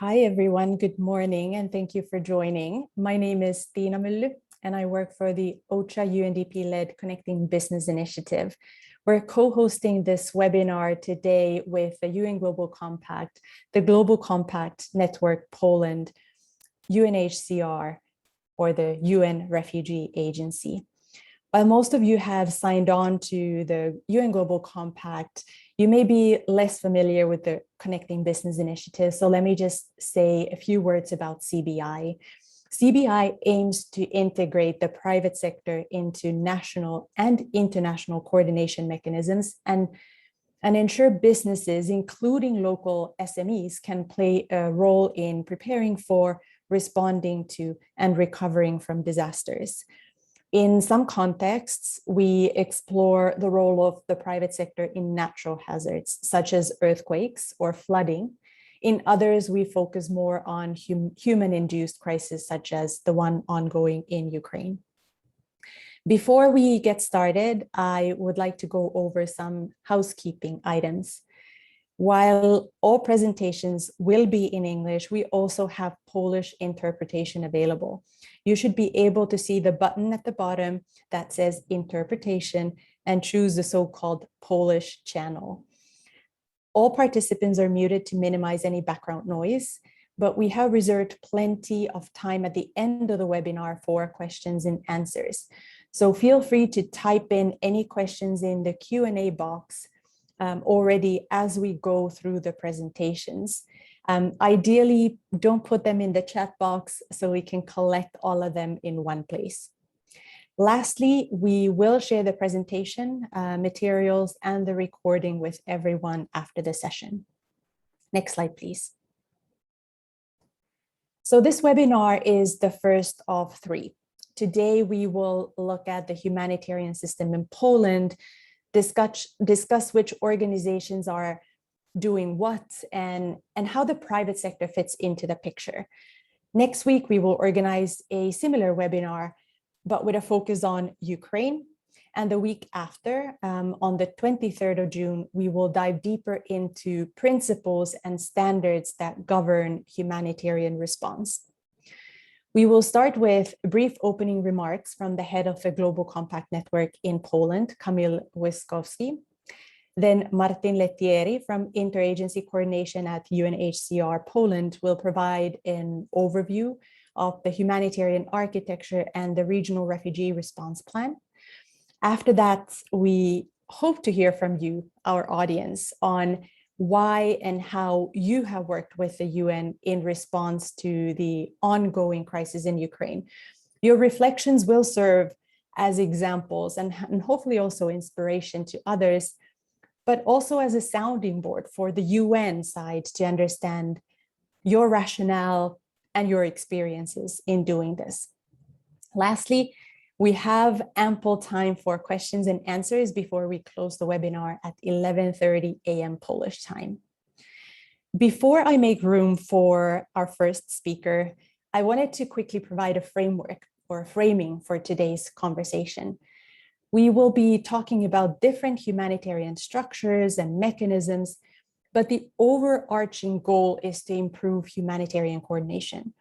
Hi, everyone. Good morning, and thank you for joining. My name is Tina Mylly, and I work for the OCHA UNDP-led Connecting Business Initiative. We're co-hosting this webinar today with the UN Global Compact, the Global Compact Network Poland, UNHCR, or the UN Refugee Agency. While most of you have signed on to the UN Global Compact, you may be less familiar with the Connecting Business Initiative. So let me just say a few words about CBI. CBI aims to integrate the private sector into national and international coordination mechanisms and ensure businesses, including local SMEs, can play a role in preparing for, responding to, and recovering from disasters. In some contexts, we explore the role of the private sector in natural hazards, such as earthquakes or flooding. In others, we focus more on human-induced crises, such as the one ongoing in Ukraine. Before we get started, I would like to go over some housekeeping items. While all presentations will be in English, we also have Polish interpretation available. You should be able to see the button at the bottom that says interpretation and choose the so-called Polish channel. All participants are muted to minimize any background noise, but we have reserved plenty of time at the end of the webinar for questions and answers. So feel free to type in any questions in the Q&A box already as we go through the presentations. Ideally, don't put them in the chat box so we can collect all of them in one place. Lastly, we will share the presentation materials and the recording with everyone after the session. Next slide, please. So this webinar is the first of three. Today, we will look at the humanitarian system in Poland, discuss which organizations are doing what and how the private sector fits into the picture. Next week, we will organize a similar webinar, but with a focus on Ukraine. And the week after, on the 23rd of June, we will dive deeper into principles and standards that govern humanitarian response. We will start with brief opening remarks from the head of the Global Compact Network in Poland, Kamil Wyskowski. Then Martin Lettieri from Interagency Coordination at UNHCR Poland will provide an overview of the humanitarian architecture and the regional refugee response plan. After that, we hope to hear from you, our audience, on why and how you have worked with the UN in response to the ongoing crisis in Ukraine. Your reflections will serve as examples and hopefully also inspiration to others, but also as a sounding board for the UN side to understand your rationale and your experiences in doing this. Lastly, we have ample time for questions and answers before we close the webinar at 11:30 a.m. Polish time. Before I make room for our first speaker, I wanted to quickly provide a framework or a framing for today's conversation. We will be talking about different humanitarian structures and mechanisms, but the overarching goal is to improve humanitarian coordination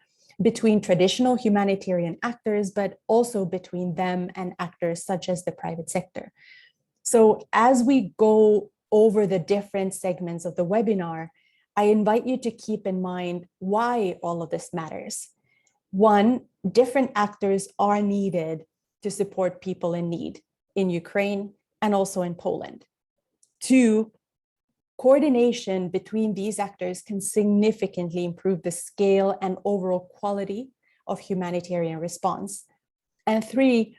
between traditional humanitarian actors, but also between them and actors such as the private sector. So as we go over the different segments of the webinar, I invite you to keep in mind why all of this matters. One, different actors are needed to support people in need in Ukraine and also in Poland. Two, coordination between these actors can significantly improve the scale and overall quality of humanitarian response. And three,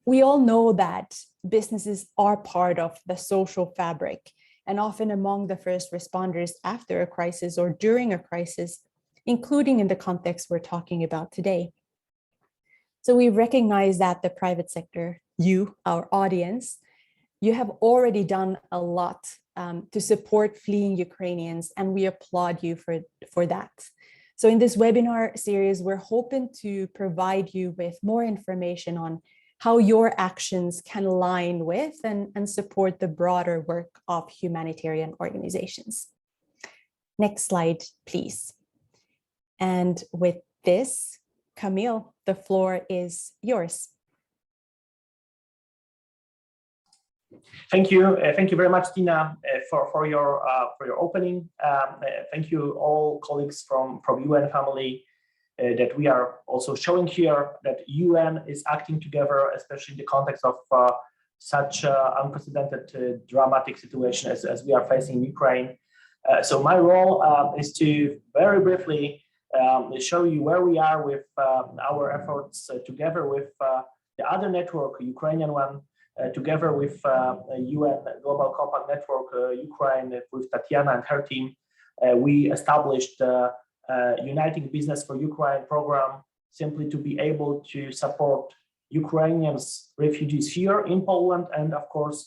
we all know that businesses are part of the social fabric and often among the first responders after a crisis or during a crisis, including in the context we're talking about today. So we recognize that the private sector, you, our audience, you have already done a lot to support fleeing Ukrainians, and we applaud you for that. So in this webinar series, we're hoping to provide you with more information on how your actions can align with and support the broader work of humanitarian organizations. Next slide, please. And with this, Camille, the floor is yours. Thank you very much, Tina, for your opening. Thank you all colleagues from UN family that we are also showing here that UN is acting together, especially in the context of such unprecedented dramatic situation as we are facing in Ukraine. So my role is to very briefly show you where we are with our efforts together with the other network, Ukrainian one, together with UN Global Compact Network, Ukraine, with Tatiana and her team. We established Uniting Business for Ukraine program simply to be able to support Ukrainians refugees here in Poland, and of course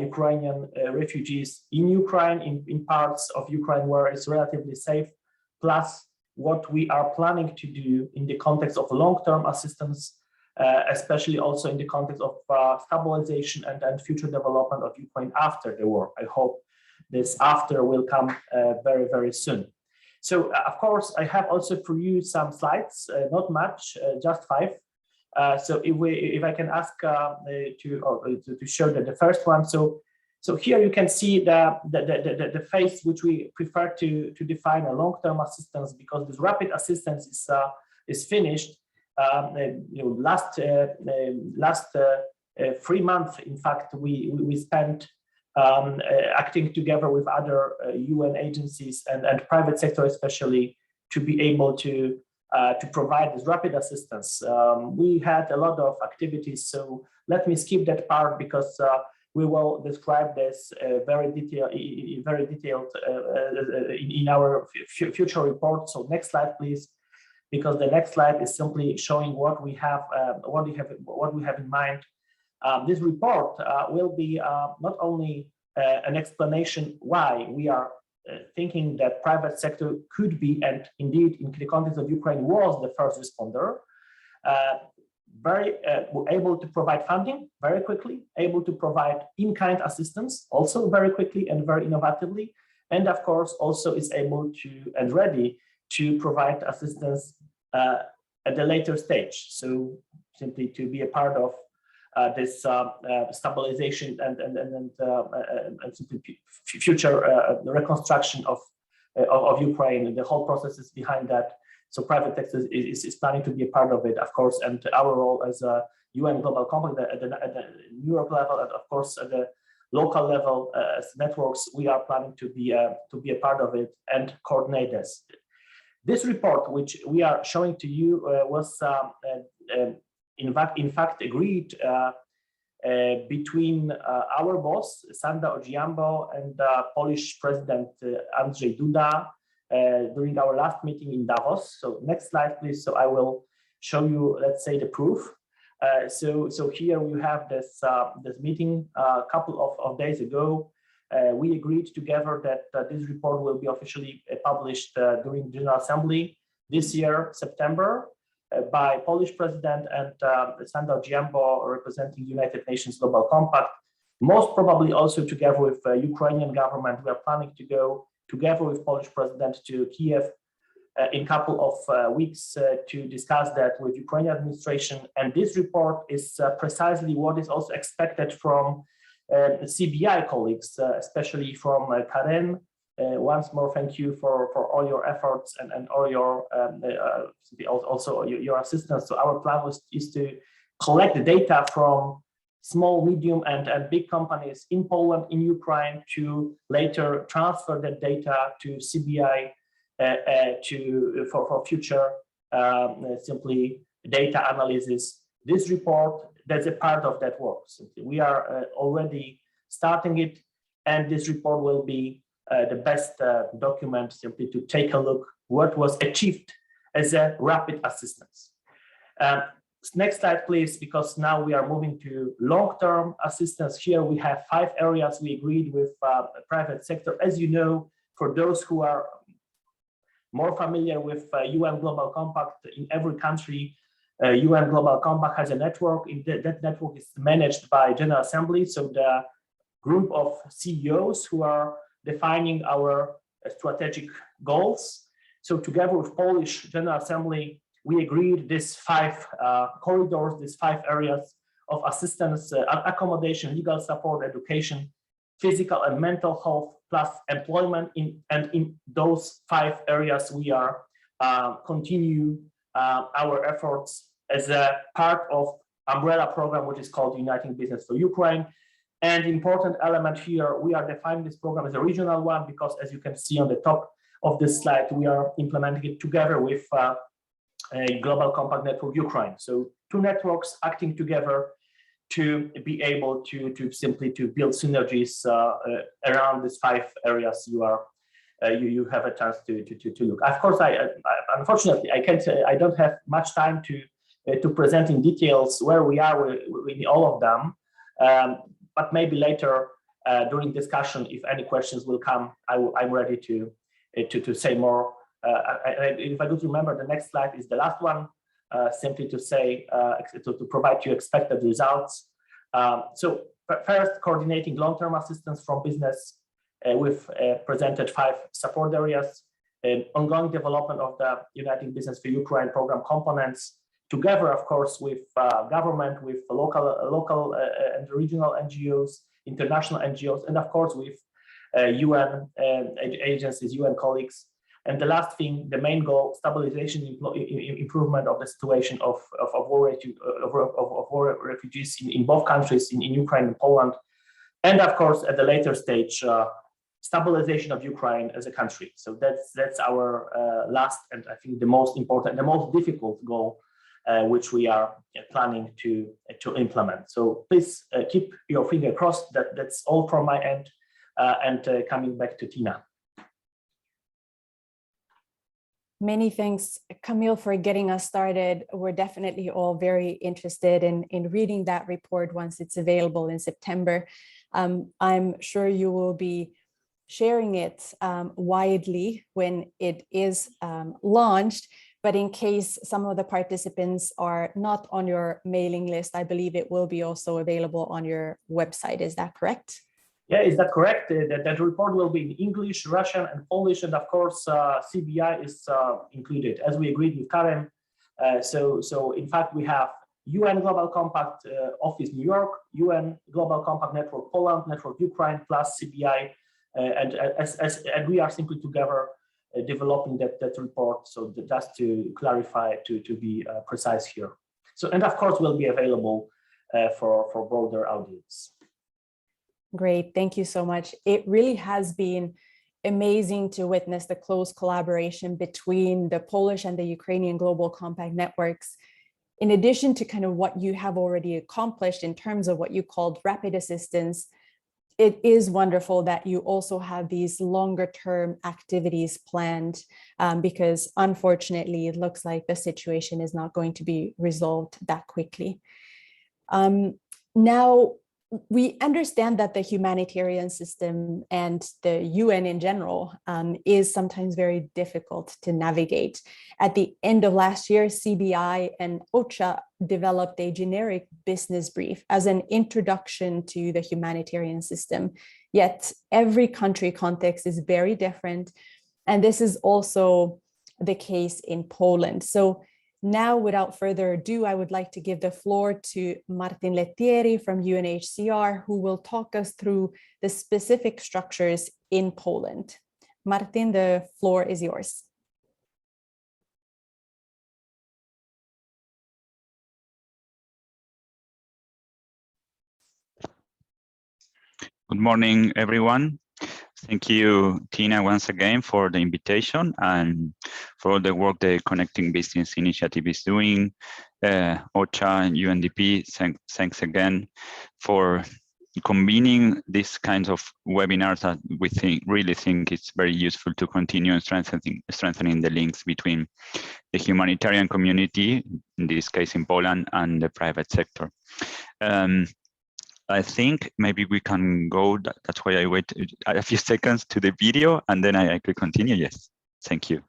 Ukrainian refugees in Ukraine, in parts of Ukraine where it's relatively safe, plus what we are planning to do in the context of long-term assistance, especially also in the context of stabilization and future development of Ukraine after the war. I hope this after will come very, very soon. So of course, I have also for you some slides, not much, just 5. So if I can ask to show the first one. So here you can see the phase which we prefer to define a long-term assistance, because this rapid assistance is finished. Last 3 months, in fact, we spent acting together with other UN agencies and private sector, especially, to be able to provide this rapid assistance. We had a lot of activities, so let me skip that part, because we will describe this very detailed in our future report. So next slide, please, because the next slide is simply showing what we have in mind. This report will be not only an explanation why we are thinking that private sector could be, and indeed in the context of Ukraine was, the first responder, very able to provide funding very quickly, able to provide in-kind assistance also very quickly and very innovatively, and of course also is able to and ready to provide assistance at a later stage. So simply to be a part of this stabilization and future reconstruction of Ukraine, and the whole process is behind that. So private sector is planning to be a part of it, of course, and our role as a UN Global Compact at the New York level, and of course at the local level as networks, we are planning to be a part of it and coordinate this. This report, which we are showing to you, was in fact agreed between our boss Sanda Ojiambo and Polish President Andrzej Duda during our last meeting in Davos. So next slide, please. So I will show you, let's say, the proof. So here we have this meeting a couple of days ago. We agreed together that this report will be officially published during the General Assembly this year, September, by Polish President and Sanda Ojiambo, representing United Nations Global Compact. Most probably also together with Ukrainian government. We are planning to go together with Polish President to Kiev in a couple of weeks to discuss that with Ukrainian administration. And this report is precisely what is also expected from CBI colleagues, especially from Karen. Once more, thank you for all your efforts and all your also your assistance. So our plan is to collect the data from small, medium, and big companies in Poland, in Ukraine, to later transfer that data to CBI for future simply data analysis. This report, that's a part of that work. Simply, we are already starting it, and this report will be the best document simply to take a look what was achieved as a rapid assistance. Next slide, please, because now we are moving to long-term assistance. Here we have 5 areas we agreed with private sector. As you know, for those who are more familiar with UN Global Compact, in every country, UN Global Compact has a network. That network is managed by General Assembly. So the group of CEOs who are defining our strategic goals So together with Polish General Assembly, we agreed these 5 corridors, these 5 areas of assistance, accommodation, legal support, education, physical and mental health, plus employment. In those 5 areas, we are continue our efforts as a part of umbrella program, which is called Uniting Business for Ukraine. And important element here, we are defining this program as a regional one because, as you can see on the top of this slide, we are implementing it together with a Global Compact Network Ukraine. So 2 networks acting together to be able to simply build synergies around these 5 areas you have a chance to look. Of course, unfortunately I don't have much time to present in details where we are with all of them. But maybe later during discussion, if any questions will come, I'm ready to say more. If I do remember, the next slide is the last one, simply to say, to provide you expected results. So first, coordinating long-term assistance from business. We've presented 5 support areas, ongoing development of the Uniting Business for Ukraine program components, together, of course, with government, with local and regional NGOs, international NGOs, and of course with UN agencies, UN colleagues. And the last thing, the main goal, stabilization, improvement of the situation of war refugees in both countries, in Ukraine and Poland. And of course, at the later stage, stabilization of Ukraine as a country. So that's our last, and I think the most important, the most difficult goal, which we are planning to implement. So please keep your finger crossed. That's all from my end. And coming back to Tina. Many thanks, Camille, for getting us started. We're definitely all very interested in reading that report once it's available in September. I'm sure you will be sharing it widely when it is launched. But in case some of the participants are not on your mailing list, I believe it will be also available on your website. Is that correct? Yeah, is that correct? That report will be in English, Russian, and Polish, and of course, CBI is included, as we agreed with Karen. So in fact, we have UN Global Compact Office New York, UN Global Compact Network Poland, Network Ukraine, plus CBI, and we are simply together developing that report. So just to clarify, to be precise here. So, and of course, will be available for broader audience. Great, thank you so much. It really has been amazing to witness the close collaboration between the Polish and the Ukrainian Global Compact networks. In addition to kind of what you have already accomplished in terms of what you called rapid assistance, it is wonderful that you also have these longer term activities planned because unfortunately, it looks like the situation is not going to be resolved that quickly. Now, we understand that the humanitarian system and the UN in general is sometimes very difficult to navigate. At the end of last year, CBI and OCHA developed a generic business brief as an introduction to the humanitarian system. Yet every country context is very different. And this is also the case in Poland. So now, without further ado, I would like to give the floor to Martin Lettieri from UNHCR, who will talk us through the specific structures in Poland. Martin, the floor is yours. Good morning, everyone. Thank you, Tina, once again for the invitation and for all the work the Connecting Business Initiative is doing. OCHA and UNDP, thanks again for convening these kinds of webinars that we really think it's very useful to continue and strengthening the links between the humanitarian community, in this case in Poland, and the private sector. I think maybe we can go, that's why I wait a few seconds to the video and then I could continue. Yes, thank you.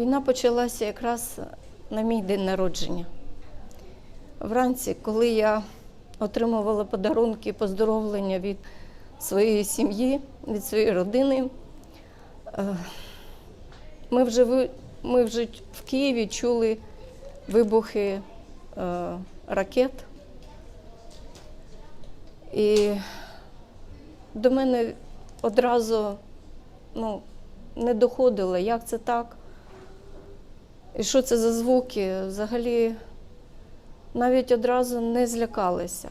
Війна почалася якраз на мій день народження. Вранці, коли я отримувала подарунки, поздоровлення від своєї сім'ї, від своєї родини, ми вже в Києві чули вибухи ракет. І до мене одразу не доходило, як це так, і що це за звуки. Взагалі навіть одразу не злякалася.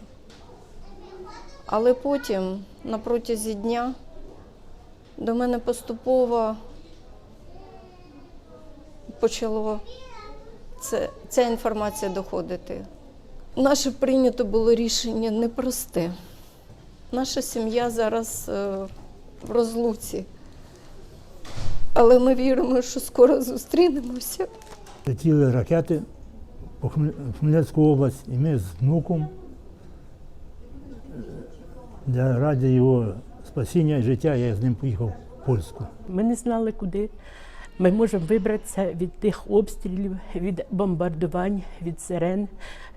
Але потім, на протязі дня, до мене поступово почала ця інформація доходити. Наше прийнято було рішення непросте. Наша сім'я зараз в розлуці, але ми віримо, що скоро зустрінемося. Летіли ракети по Хмельницьку область, і ми з внуком ради його спасіння і життя, я з ним поїхав в Польську. Ми не знали, куди ми можемо вибратися від тих обстрілів, від бомбардувань, від сирен,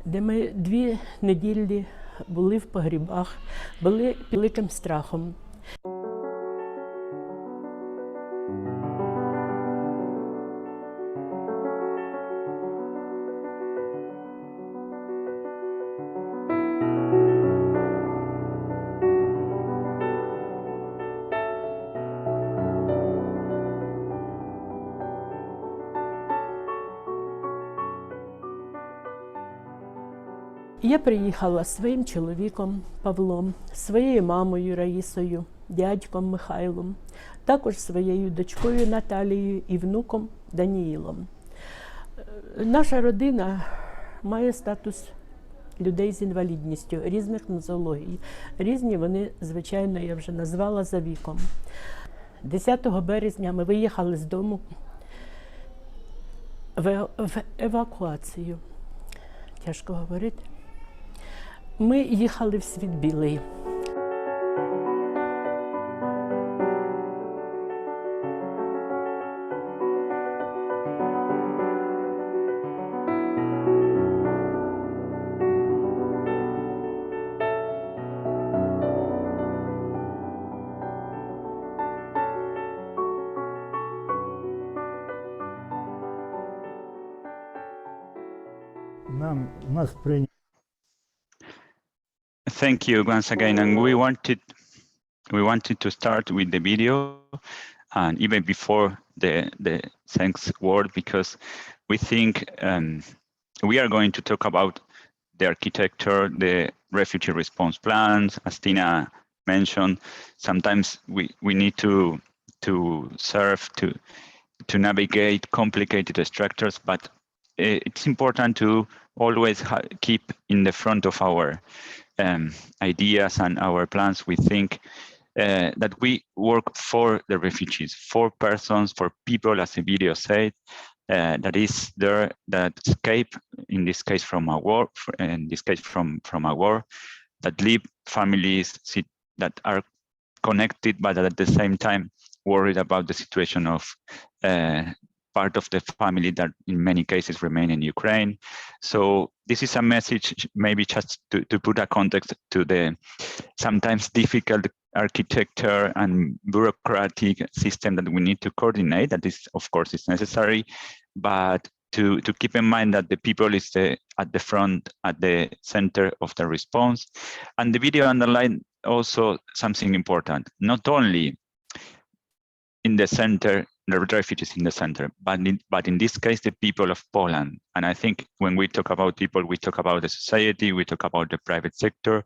де ми 2 неділі були в погрібах, були під великим страхом. Я приїхала зі своїм чоловіком Павлом, своєю мамою Раїсою, дядьком Михайлом, також своєю дочкою Наталією і внуком Даніїлом. Наша родина має статус людей з інвалідністю, різних нозологій. Різні вони, звичайно, я вже назвала за віком. 10 березня ми виїхали з дому в евакуацію. Тяжко говорити. Ми їхали в світ білий. Нас прийняли. Thank you once again, and we wanted to start with the video, and even before the thanks word, because we think we are going to talk about the architecture, the refugee response plans. As Tina mentioned, sometimes we need to serve to navigate complicated structures, but it's important to always keep in the front of our ideas and our plans. We think that we work for the refugees, for persons, for people, as the video said, that is there, that escape, in this case from a war, in this case from a war, that live families that are connected, but at the same time worried about the situation of part of the family that in many cases remain in Ukraine. So this is a message, maybe just to put a context to the sometimes difficult architecture and bureaucratic system that we need to coordinate. That is, of course, is necessary, but to keep in mind that the people is at the front, at the center of the response. And the video underlined also something important, not only in the center, the refugees in the center, but in this case, the people of Poland. And I think when we talk about people, we talk about the society, we talk about the private sector,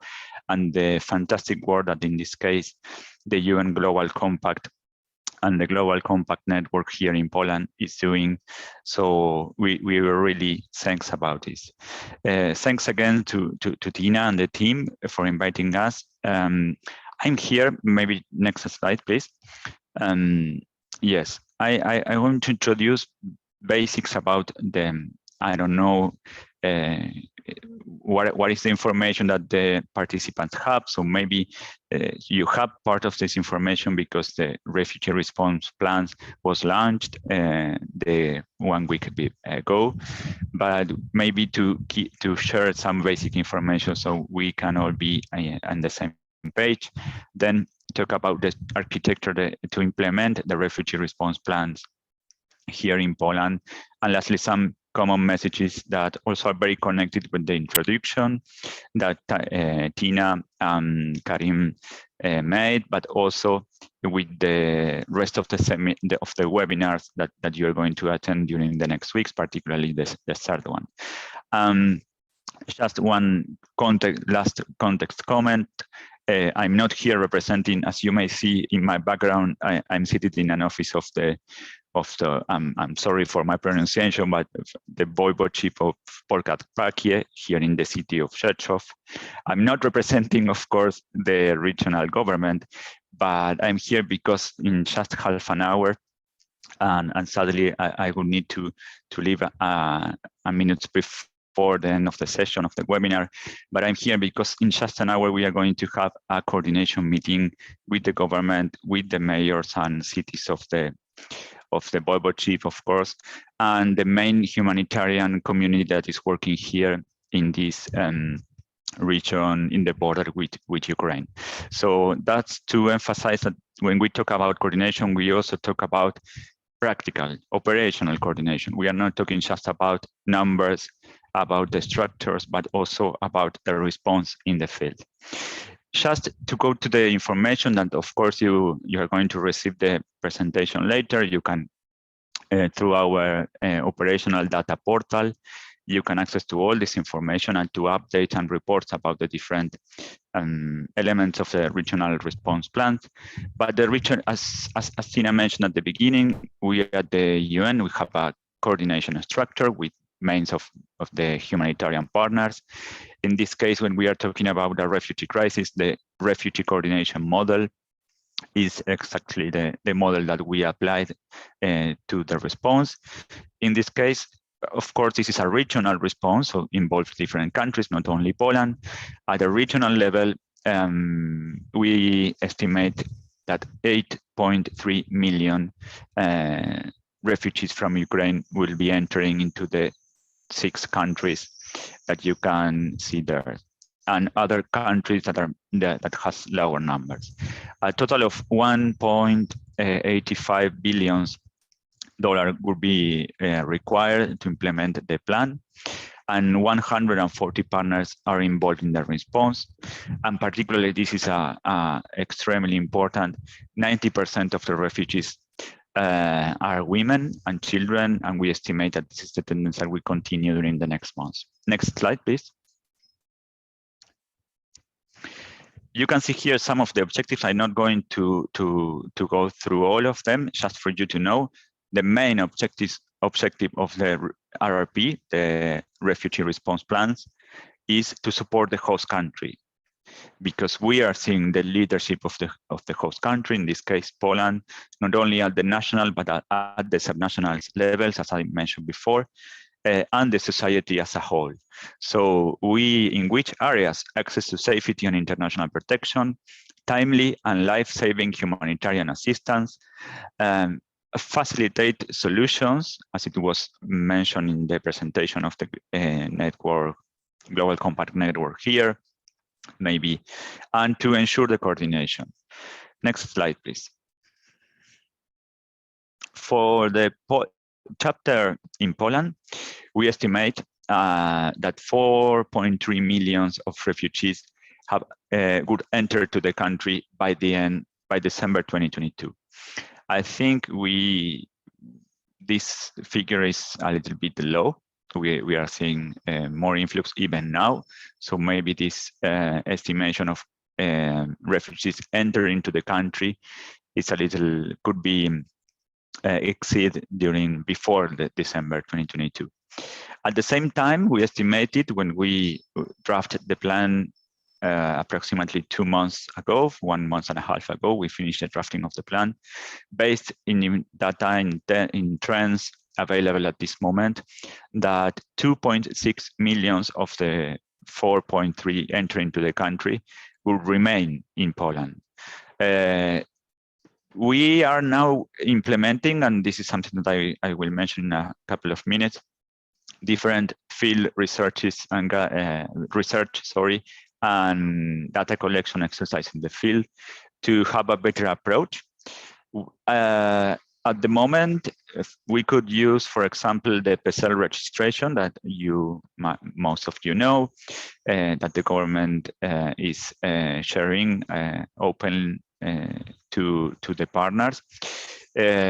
and the fantastic work that in this case, the UN Global Compact and the Global Compact Network here in Poland is doing. So we were really thanks about this. Thanks again to Tina and the team for inviting us. I'm here, maybe next slide, please. Yes, I want to introduce basics about the, I don't know, what is the information that the participants have. So maybe you have part of this information because the refugee response plan was launched the 1 week ago, but maybe to share some basic information so we can all be on the same page. Then talk about the architecture to implement the refugee response plans here in Poland, and lastly some common messages that also are very connected with the introduction that Tina and Karim made, but also with the rest of the webinars that you're going to attend during the next weeks, particularly the third one. Just one last context comment. I'm not here representing, as you may see in my background, I'm seated in an office of the I'm sorry for my pronunciation, but the Voivodeship of Podkarpacie here in the city of Rzeszów. I'm not representing, of course, the regional government, but I'm here because in just half an hour, and sadly I will need to leave a minute before the end of the session of the webinar, but I'm here because in just an hour we are going to have a coordination meeting with the government, with the mayors and cities of the Voivodeship, of course, and the main humanitarian community that is working here in this region in the border with Ukraine. So that's to emphasize that when we talk about coordination, we also talk about practical, operational coordination. We are not talking just about numbers, about the structures, but also about the response in the field. Just to go to the information that, of course, you are going to receive the presentation later. You can, through our operational data portal, you can access to all this information and to updates and reports about the different elements of the regional response plans. But the region, as Tina mentioned at the beginning, we at the UN, we have a coordination structure with mains of the humanitarian partners. In this case, when we are talking about the refugee crisis, the refugee coordination model is exactly the model that we applied to the response. In this case, of course, this is a regional response, so involves different countries, not only Poland. At a regional level, we estimate that 8.3 million refugees from Ukraine will be entering into the 6 countries that you can see there, and other countries that has lower numbers. A total of $1.85 billion would be required to implement the plan, and 140 partners are involved in the response. And particularly, this is extremely important. 90% of the refugees are women and children, and we estimate that this is the tendency that will continue during the next months. Next slide, please. You can see here some of the objectives. I'm not going to go through all of them, just for you to know. The main objective of the RRP, the refugee response plans, is to support the host country, because we are seeing the leadership of the host country, in this case Poland, not only at the national but at the subnational levels, as I mentioned before, and the society as a whole. So in which areas access to safety and international protection, timely and life-saving humanitarian assistance, facilitate solutions, as it was mentioned in the presentation of the network, Global Compact Network here, maybe, and to ensure the coordination. Next slide, please. For the chapter in Poland, we estimate that 4.3 million of refugees would enter to the country by December 2022. I think this figure is a little bit low. We are seeing more influx even now. So maybe this estimation of refugees entering into the country is could be exceed before December 2022. At the same time, we estimated when we drafted the plan approximately 2 months ago, 1.5 months ago, we finished the drafting of the plan based in data in trends available at this moment, that 2.6 million of the 4.3 entering into the country will remain in Poland. We are now implementing, and this is something that I will mention in a couple of minutes, different field researches and and data collection exercise in the field to have a better approach. At the moment, we could use, for example, the PESEL registration that most of you know, that the government is sharing open to the partners. As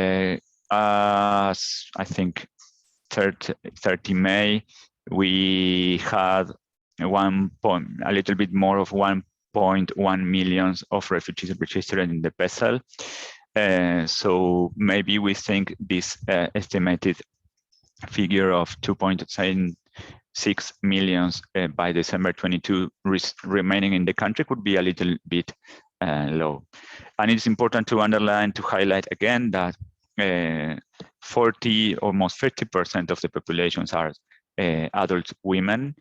I think 30 May, we had a little bit more of 1.1 million of refugees registered in the PESEL. So maybe we think this estimated figure of 2.6 million by December 22 remaining in the country could be a little bit low. And it's important to underline, to highlight again that almost 50% of the populations are adult women,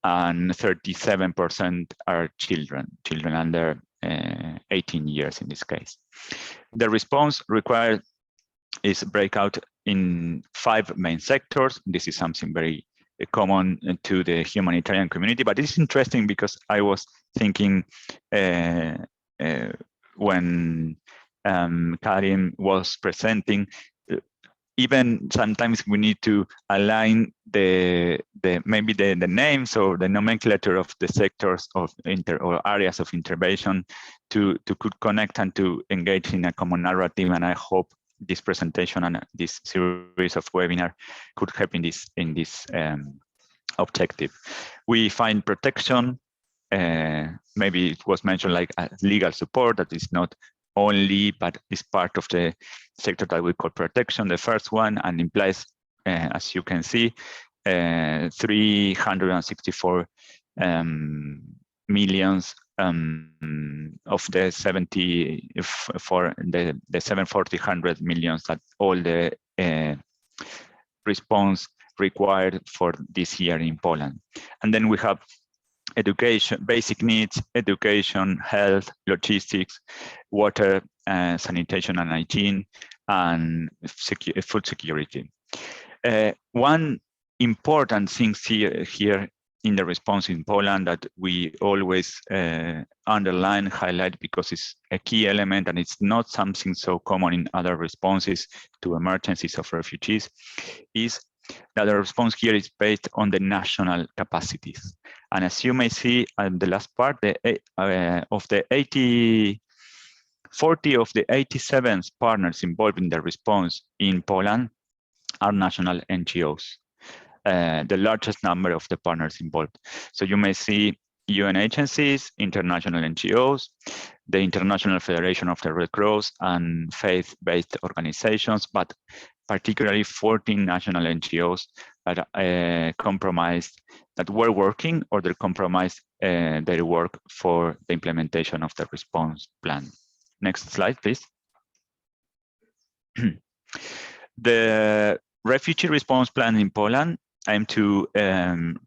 and 37% are children under 18 years in this case. The response required is breakout in 5 main sectors. This is something very common to the humanitarian community, but it's interesting because I was thinking when Karim was presenting, even sometimes we need to align maybe the names or the nomenclature of the sectors of or areas of intervention to could connect and to engage in a common narrative. And I hope this presentation and this series of webinar could help in this objective. We find protection. Maybe it was mentioned like legal support that is not only, but is part of the sector that we call protection, the first one, and implies, as you can see, 364 millions of the 740 millions that all the response required for this year in Poland. And then we have education, basic needs, education, health, logistics, water, sanitation and hygiene, and food security. One important thing here in the response in Poland that we always underline, highlight, because it's a key element and it's not something so common in other responses to emergencies of refugees, is that the response here is based on the national capacities. And as you may see in the last part, 40 of the 87 partners involved in the response in Poland are national NGOs, the largest number of the partners involved. So you may see UN agencies, international NGOs, the International Federation of the Red Cross, and faith-based organizations, but particularly 14 national NGOs that that were working or they compromised their work for the implementation of the response plan. Next slide, please. The refugee response plan in Poland aimed to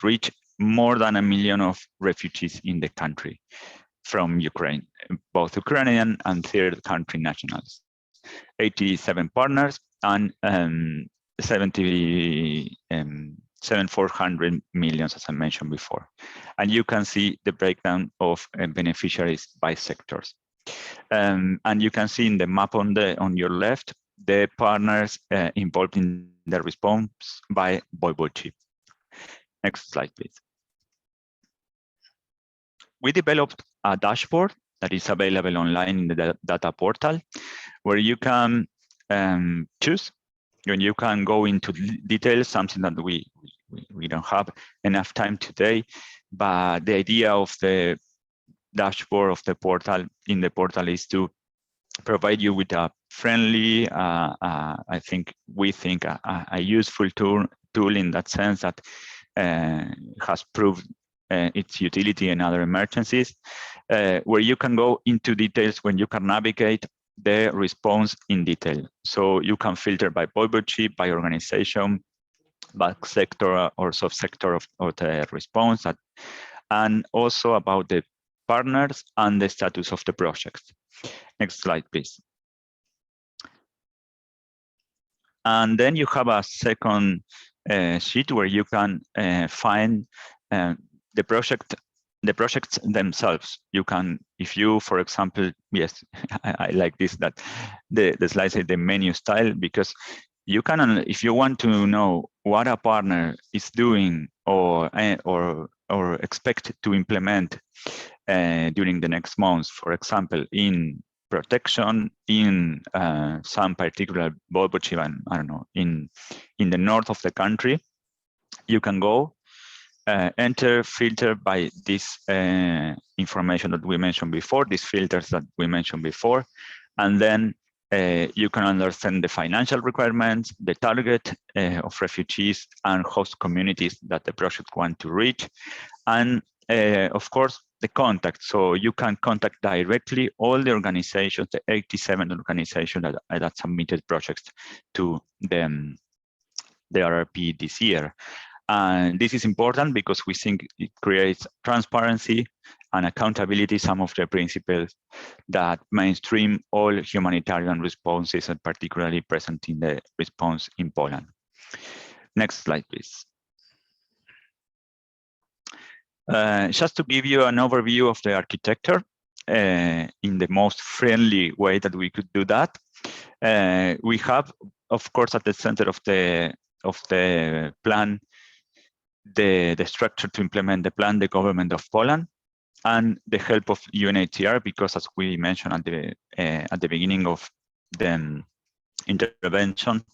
reach more than 1 million of refugees in the country from Ukraine, both Ukrainian and third country nationals. 87 partners and 7,400 million, as I mentioned before. And you can see the breakdown of beneficiaries by sectors. And you can see in the map on your left, the partners involved in the response by voivodeship. Next slide, please. We developed a dashboard that is available online in the data portal, where you can choose, when you can go into details, something that we don't have enough time today, but the idea of the dashboard of the portal is to provide you with a friendly, we think a useful tool in that sense that has proved its utility in other emergencies, where you can go into details, when you can navigate the response in detail. So you can filter by poverty, by organization, by sector or subsector of the response, and also about the partners and the status of the project. Next slide, please. And then you have a second sheet where you can find the projects themselves. You can, if you, for example, yes, I like this, that the slide says the menu style, because you can, if you want to know what a partner is doing or expect to implement during the next months, for example, in protection, in some particular poverty, I don't know, in the north of the country, you can go enter, filter by this information that we mentioned before, these filters that we mentioned before, and then you can understand the financial requirements, the target of refugees and host communities that the project want to reach, and of course, the contact. So you can contact directly all the organizations, the 87 organizations that submitted projects to the RRP this year. And this is important because we think it creates transparency and accountability, some of the principles that mainstream all humanitarian responses, and particularly present in the response in Poland. Next slide, please. Just to give you an overview of the architecture in the most friendly way that we could do that, we have, of course, at the center of the plan, the structure to implement the plan, the government of Poland, and the help of UNHCR, because as we mentioned at the beginning of the intervention,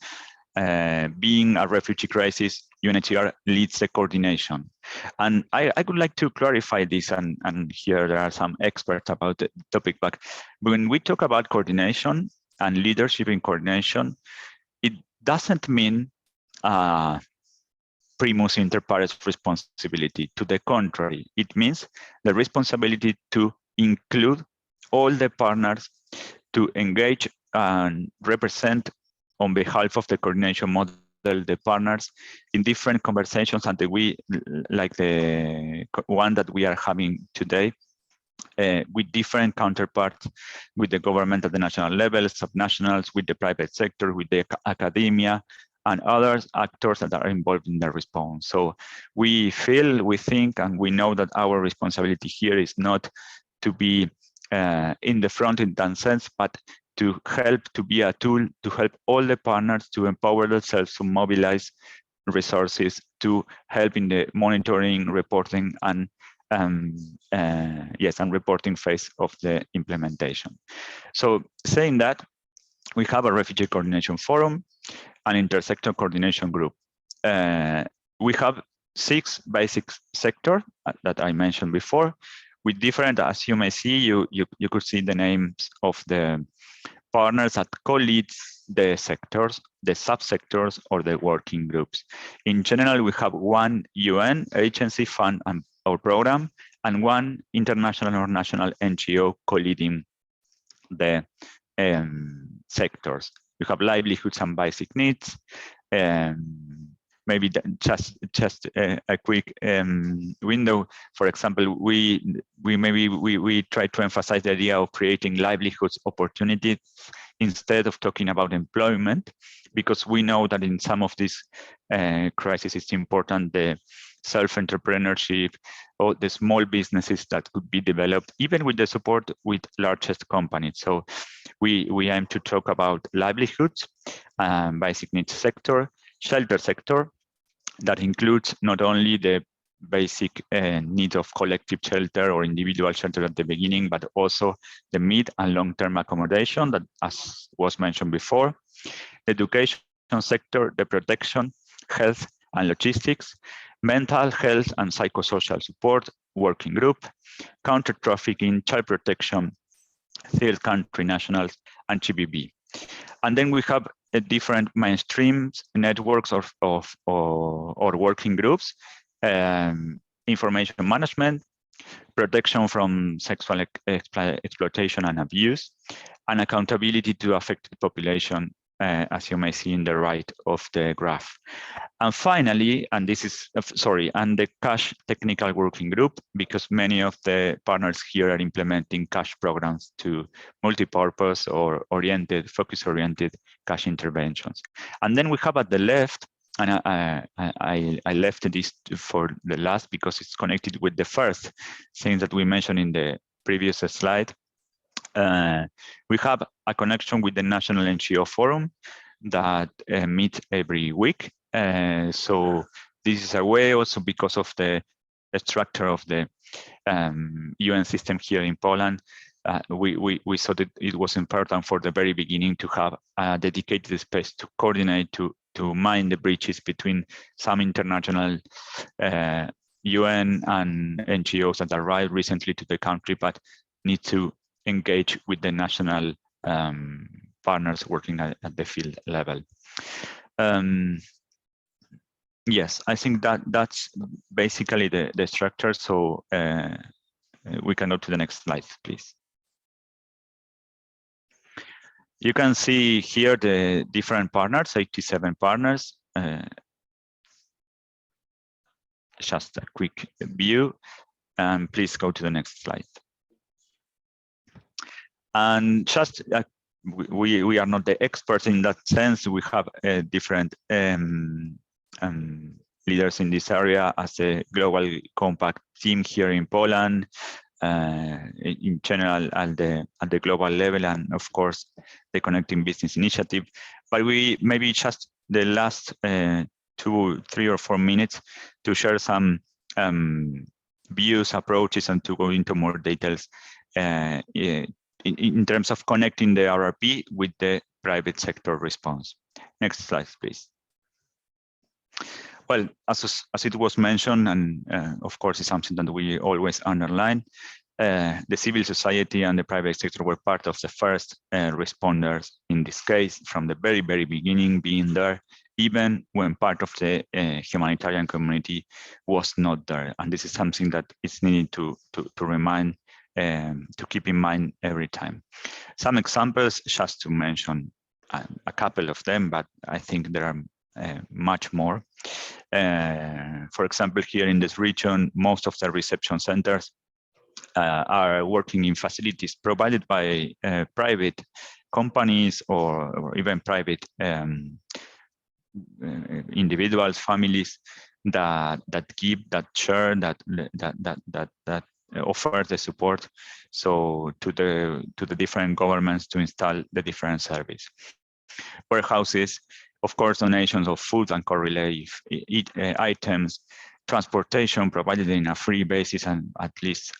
being a refugee crisis, UNHCR leads the coordination. And I would like to clarify this, and here there are some experts about the topic, but when we talk about coordination and leadership in coordination, it doesn't mean primus inter pares responsibility. To the contrary, it means the responsibility to include all the partners, to engage and represent on behalf of the coordination model, the partners in different conversations, and like the one that we are having today, with different counterparts, with the government at the national level, subnationals, with the private sector, with the academia, and other actors that are involved in the response. So we feel, we think, and we know that our responsibility here is not to be in the front in that sense, but to help, to be a tool to help all the partners to empower themselves, to mobilize resources, to help in the monitoring, reporting, and reporting phase of the implementation. So saying that, we have a refugee coordination forum, an intersector coordination group. We have 6 basic sectors that I mentioned before, with different, as you may see, you could see the names of the partners that co-lead the sectors, the subsectors, or the working groups. In general, we have 1 UN agency fund or program, and 1 international or national NGO co-leading the sectors. We have livelihoods and basic needs. Maybe just a quick window. For example, we try to emphasize the idea of creating livelihoods opportunities instead of talking about employment, because we know that in some of these crises, it's important the self-entrepreneurship or the small businesses that could be developed, even with the support with largest companies. So we aim to talk about livelihoods, basic needs sector, shelter sector, that includes not only the basic needs of collective shelter or individual shelter at the beginning, but also the mid and long-term accommodation that, as was mentioned before, education sector, the protection, health and logistics, mental health and psychosocial support working group, counter trafficking, child protection, third country nationals, and GBB. And then we have different mainstream networks or working groups, information management, protection from sexual exploitation and abuse, and accountability to affected population, as you may see in the right of the graph. And finally, and this is, and the cash technical working group, because many of the partners here are implementing cash programs to multi-purpose or focus-oriented cash interventions. And then we have at the left, and I left this for the last because it's connected with the first thing that we mentioned in the previous slide. We have a connection with the National NGO Forum that meet every week. So this is a way also because of the structure of the UN system here in Poland. We saw that it was important for the very beginning to have a dedicated space to coordinate, to mind the bridges between some international UN and NGOs that arrived recently to the country, but need to engage with the national partners working at the field level. Yes, I think that's basically the structure. So we can go to the next slide, please. You can see here the different partners, 87 partners. Just a quick view, and please go to the next slide. And just we are not the experts in that sense. We have different leaders in this area as a Global Compact team here in Poland, in general at the global level, and of course the Connecting Business Initiative. But we maybe just the last 2, 3, or 4 minutes to share some views, approaches, and to go into more details in terms of connecting the RRP with the private sector response. Next slide, please. Well, as it was mentioned, and of course it's something that we always underline, the civil society and the private sector were part of the first responders in this case, from the very, very beginning, being there, even when part of the humanitarian community was not there. And this is something that is needed to remind, to keep in mind every time. Some examples, just to mention a couple of them, but I think there are much more. For example, here in this region, most of the reception centers are working in facilities provided by private companies or even private individuals, families that give, that share, that offer the support so to the different governments to install the different service. Warehouses, of course, donations of food and correlative items, transportation provided in a free basis and at least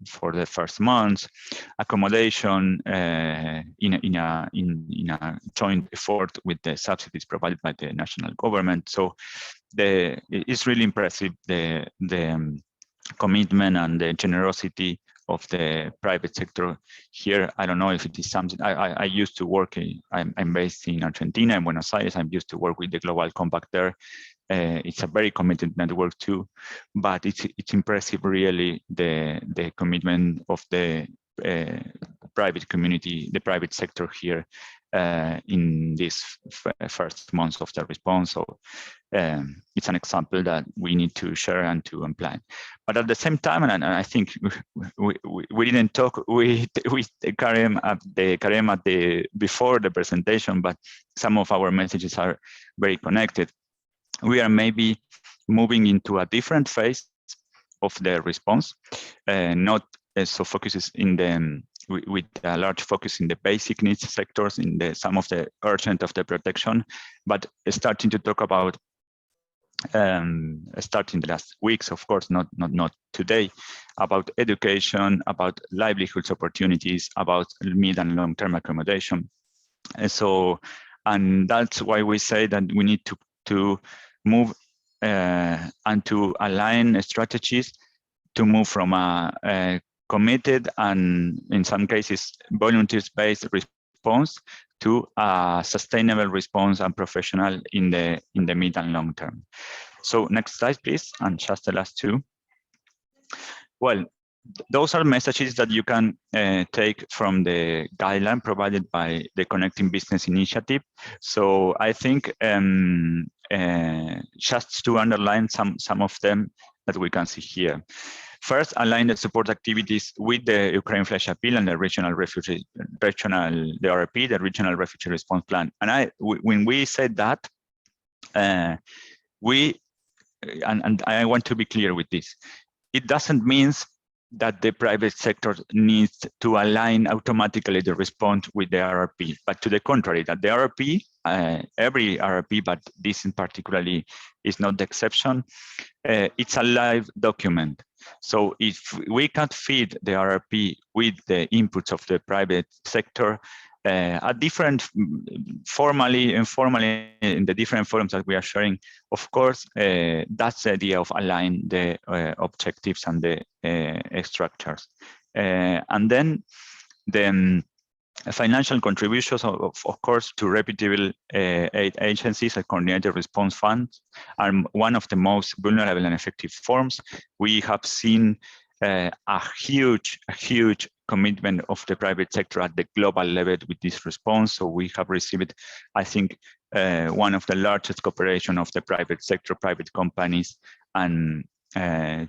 for the first months, accommodation in a joint effort with the subsidies provided by the national government. So it's really impressive the commitment and the generosity of the private sector here. I don't know if it is something I used to work in. I'm based in Argentina, in Buenos Aires. I'm used to work with the Global Compact there. It's a very committed network too, but it's impressive really the commitment of the private community, the private sector here in these first months of the response. So it's an example that we need to share and to imply. But at the same time, and I think we didn't talk with Karim before the presentation, but some of our messages are very connected. We are maybe moving into a different phase of the response, not so focuses in the with a large focus in the basic needs sectors, in some of the urgent of the protection, but starting to talk about starting the last weeks, of course, not today, about education, about livelihoods opportunities, about mid and long-term accommodation. And that's why we say that we need to move and to align strategies to move from a committed and in some cases volunteers-based response to a sustainable response and professional in the mid and long term. So next slide, please, and just the last two. Well, those are messages that you can take from the guideline provided by the Connecting Business Initiative. So I think just to underline some of them that we can see here. First, align the support activities with the Ukraine Flash Appeal and the regional refugee, the RRP, the Regional Refugee Response Plan. And when we said that, and I want to be clear with this, it doesn't mean that the private sector needs to align automatically the response with the RRP, but to the contrary, that the RRP, every RRP, but this in particularly is not the exception, it's a live document. So if we can't feed the RRP with the inputs of the private sector, at different, formally, informally, in the different forums that we are sharing, of course, that's the idea of align the objectives and the structures. And then the financial contributions, of course, to reputable aid agencies and coordinated response funds are one of the most vulnerable and effective forms. We have seen a huge commitment of the private sector at the global level with this response. So we have received, I think, one of the largest cooperation of the private sector, private companies, and in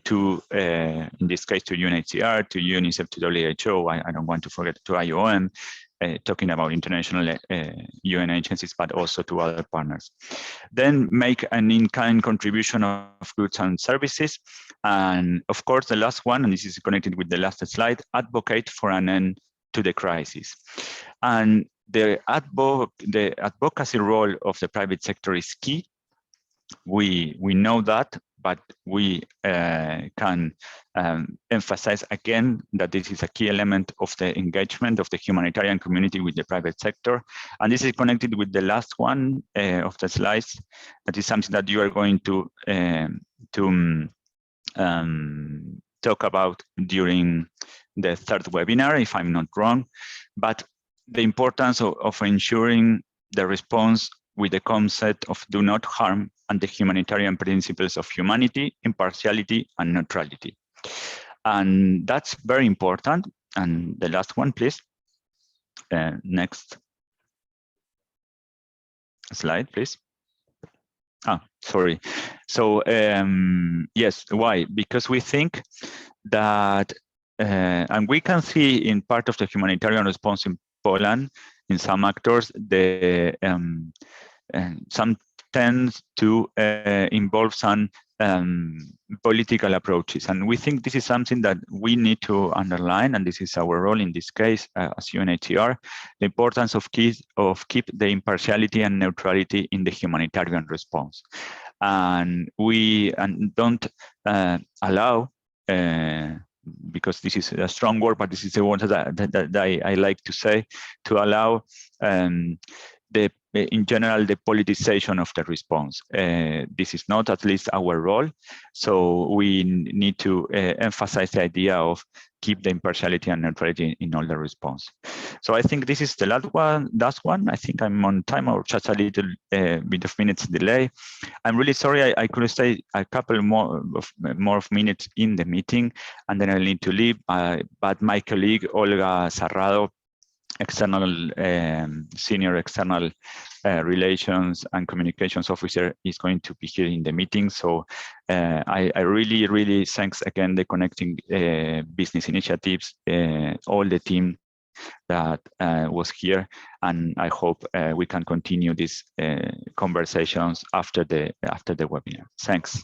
this case, to UNHCR, to UNICEF, to WHO, I don't want to forget to IOM, talking about international UN agencies, but also to other partners. Then make an in-kind contribution of goods and services. And of course, the last one, and this is connected with the last slide, advocate for an end to the crisis. And the advocacy role of the private sector is key. We know that, but we can emphasize again that this is a key element of the engagement of the humanitarian community with the private sector. And this is connected with the last one of the slides. That is something that you are going to talk about during the third webinar, if I'm not wrong. But the importance of ensuring the response with the concept of do not harm and the humanitarian principles of humanity, impartiality, and neutrality. And that's very important. And the last one, please. Next slide, please. Sorry. So yes, why? Because we think that, and we can see in part of the humanitarian response in Poland, in some actors, some tends to involve some political approaches. And we think this is something that we need to underline, and this is our role in this case as UNHCR, the importance of keep the impartiality and neutrality in the humanitarian response. And we don't allow, because this is a strong word, but this is the word that I like to say, to allow in general, the politicization of the response. This is not at least our role. So we need to emphasize the idea of keep the impartiality and neutrality in all the response. So I think this is the last one. I think I'm on time or just a little bit of minutes delay. I'm really sorry I could stay a couple more of minutes in the meeting, and then I'll need to leave. But my colleague, Olga Sarrado, senior external relations and communications officer, is going to be here in the meeting. So I really thanks again the Connecting Business Initiatives, all the team that was here, and I hope we can continue these conversations after the webinar. Thanks.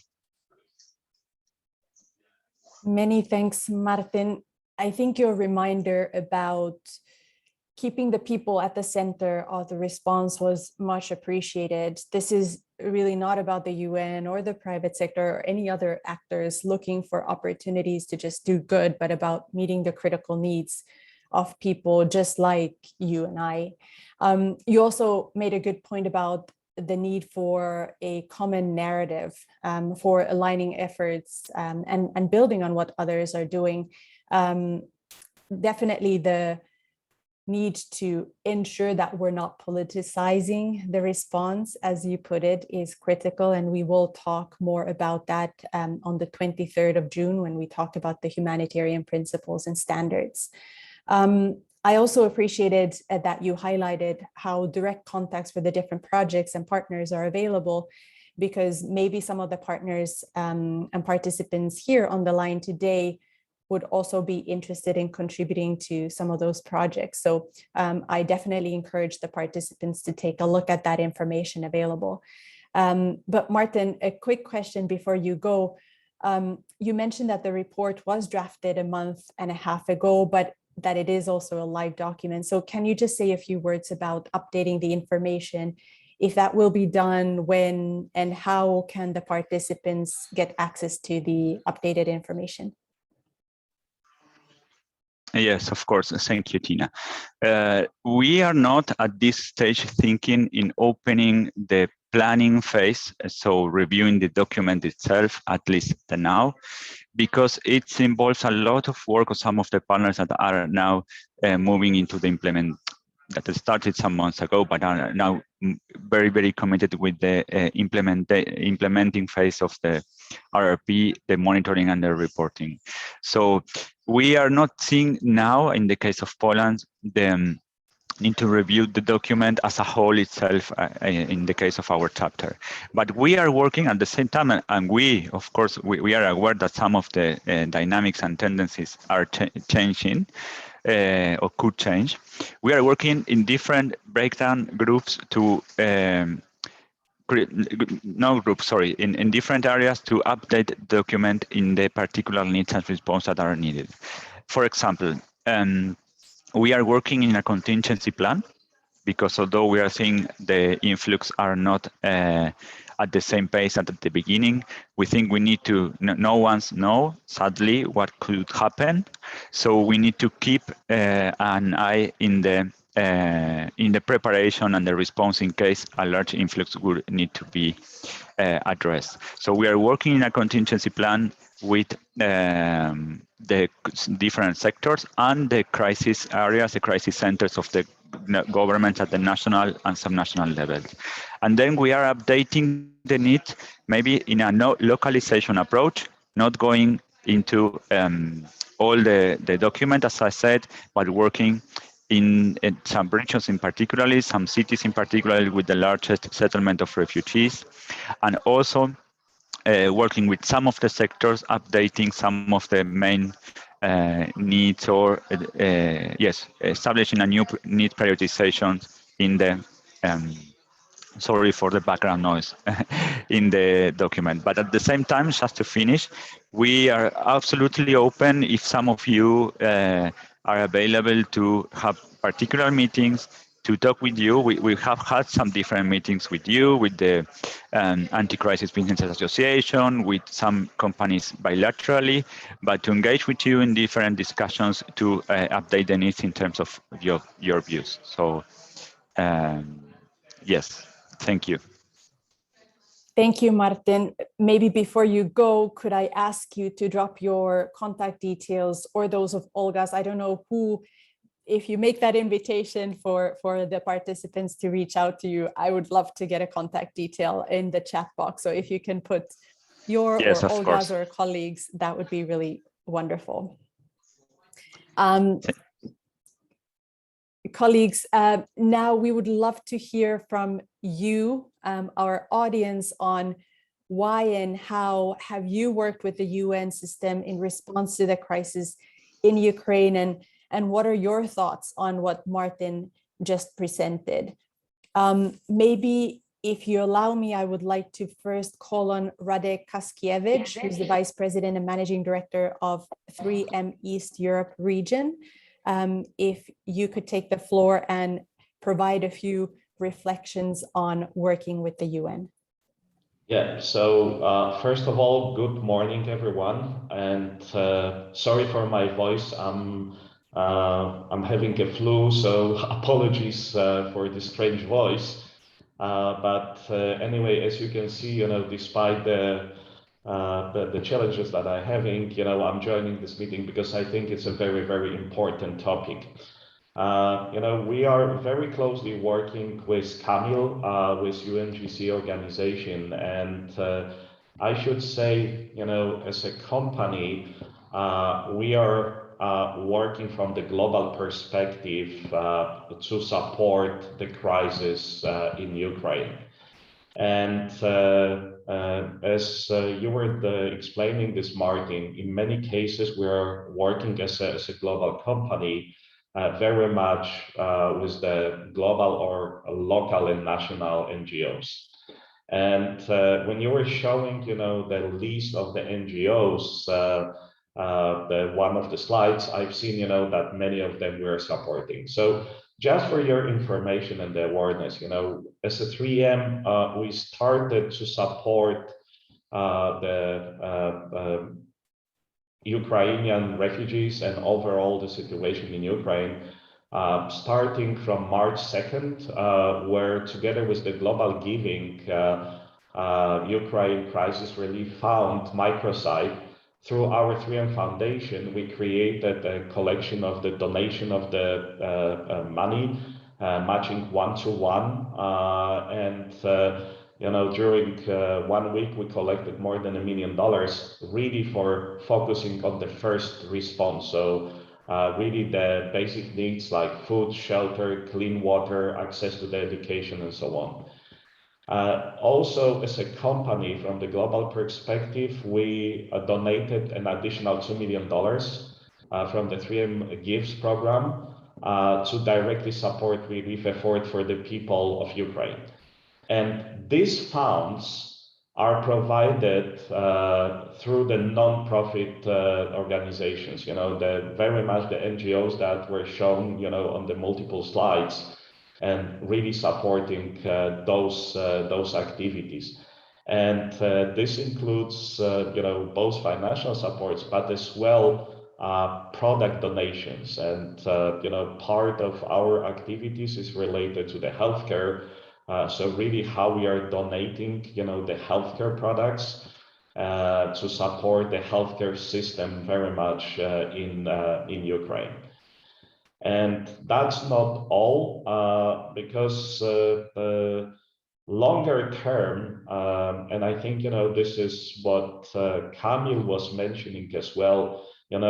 Many thanks, Martin. I think your reminder about keeping the people at the center of the response was much appreciated. This is really not about the UN or the private sector or any other actors looking for opportunities to just do good, but about meeting the critical needs of people just like you and I. You also made a good point about the need for a common narrative, for aligning efforts and building on what others are doing. Definitely need to ensure that we're not politicizing the response, as you put it, is critical. And we will talk more about that on the 23rd of June when we talk about the humanitarian principles and standards. I also appreciated that you highlighted how direct contacts for the different projects and partners are available, because maybe some of the partners and participants here on the line today would also be interested in contributing to some of those projects. So I definitely encourage the participants to take a look at that information available. But Martin, a quick question before you go. You mentioned that the report was drafted a month and a half ago, but that it is also a live document. So can you just say a few words about updating the information, if that will be done, when, and how can the participants get access to the updated information? Yes, of course. Thank you, Tina. We are not at this stage thinking in opening the planning phase, so reviewing the document itself, at least now, because it involves a lot of work of some of the partners that are now moving into the that started some months ago, but are now very, very committed with the implementing phase of the RRP, the monitoring and the reporting. So we are not seeing now, in the case of Poland, the need to review the document as a whole itself in the case of our chapter. But we are working at the same time, and we, of course, we are aware that some of the dynamics and tendencies are changing or could change. We are working in different breakdown groups to in different areas to update the document in the particular needs and response that are needed. For example, we are working in a contingency plan, because although we are seeing the influx are not at the same pace at the beginning, we think we need to, no one's know, sadly, what could happen. So we need to keep an eye in the preparation and the response in case a large influx would need to be addressed. So we are working in a contingency plan with the different sectors and the crisis areas, the crisis centers of the government at the national and subnational level. And then we are updating the need, maybe in a localization approach, not going into all the document, as I said, but working in some regions in particularly, some cities in particular with the largest settlement of refugees, and also working with some of the sectors, updating some of the main needs, or establishing a new need prioritization in the sorry for the background noise in the document. But at the same time, just to finish, we are absolutely open if some of you are available to have particular meetings to talk with you. We have had some different meetings with you, with the Anti-Crisis Business Association, with some companies bilaterally, but to engage with you in different discussions to update the needs in terms of your views. So yes, thank you. Thank you, Martin. Maybe before you go, could I ask you to drop your contact details or those of Olga's? I don't know who, if you make that invitation for the participants to reach out to you, I would love to get a contact detail in the chat box. So if you can put your or Olga's or colleagues, that would be really wonderful. Colleagues, now we would love to hear from you, our audience, on why and how have you worked with the UN system in response to the crisis in Ukraine, and what are your thoughts on what Martin just presented? Maybe if you allow me, I would like to first call on Radek Kaskiewicz, who's the Vice President and Managing Director of 3M East Europe region. If you could take the floor and provide a few reflections on working with the UN. Yeah, so first of all, good morning, everyone. And sorry for my voice. I'm having a flu, so apologies for the strange voice. But anyway, as you can see, despite the challenges that I'm having, I'm joining this meeting because I think it's a very, very important topic. We are very closely working with Kamil, with UNGC organization, and I should say, as a company, we are working from the global perspective to support the crisis in Ukraine. And as you were explaining this, Martin, in many cases we are working as a global company, very much with the global or local and national NGOs. And when you were showing, the list of the NGOs, one of the slides, I've seen, that many of them were supporting. So just for your information and the awareness, as a 3M, we started to support the Ukrainian refugees and overall the situation in Ukraine, starting from March 2nd, where together with the global giving, Ukraine Crisis Relief Fund, microsite, through our 3M Foundation, we created a collection of the donation of the money, matching 1-to-1, and during 1 week, we collected more than $1 million, really for focusing on the first response. So really the basic needs like food, shelter, clean water, access to the education, and so on. Also, as a company, from the global perspective, we donated an additional $2 million from the 3M Gives program to directly support relief effort for the people of Ukraine. And these funds are provided through the non-profit organizations, very much the NGOs that were shown, on the multiple slides, and really supporting those activities. And this includes, both financial supports, but as well product donations. And, part of our activities is related to the healthcare. So really how we are donating, the healthcare products to support the healthcare system very much in Ukraine. And that's not all, because the longer term, and I think, this is what Kamil was mentioning as well, and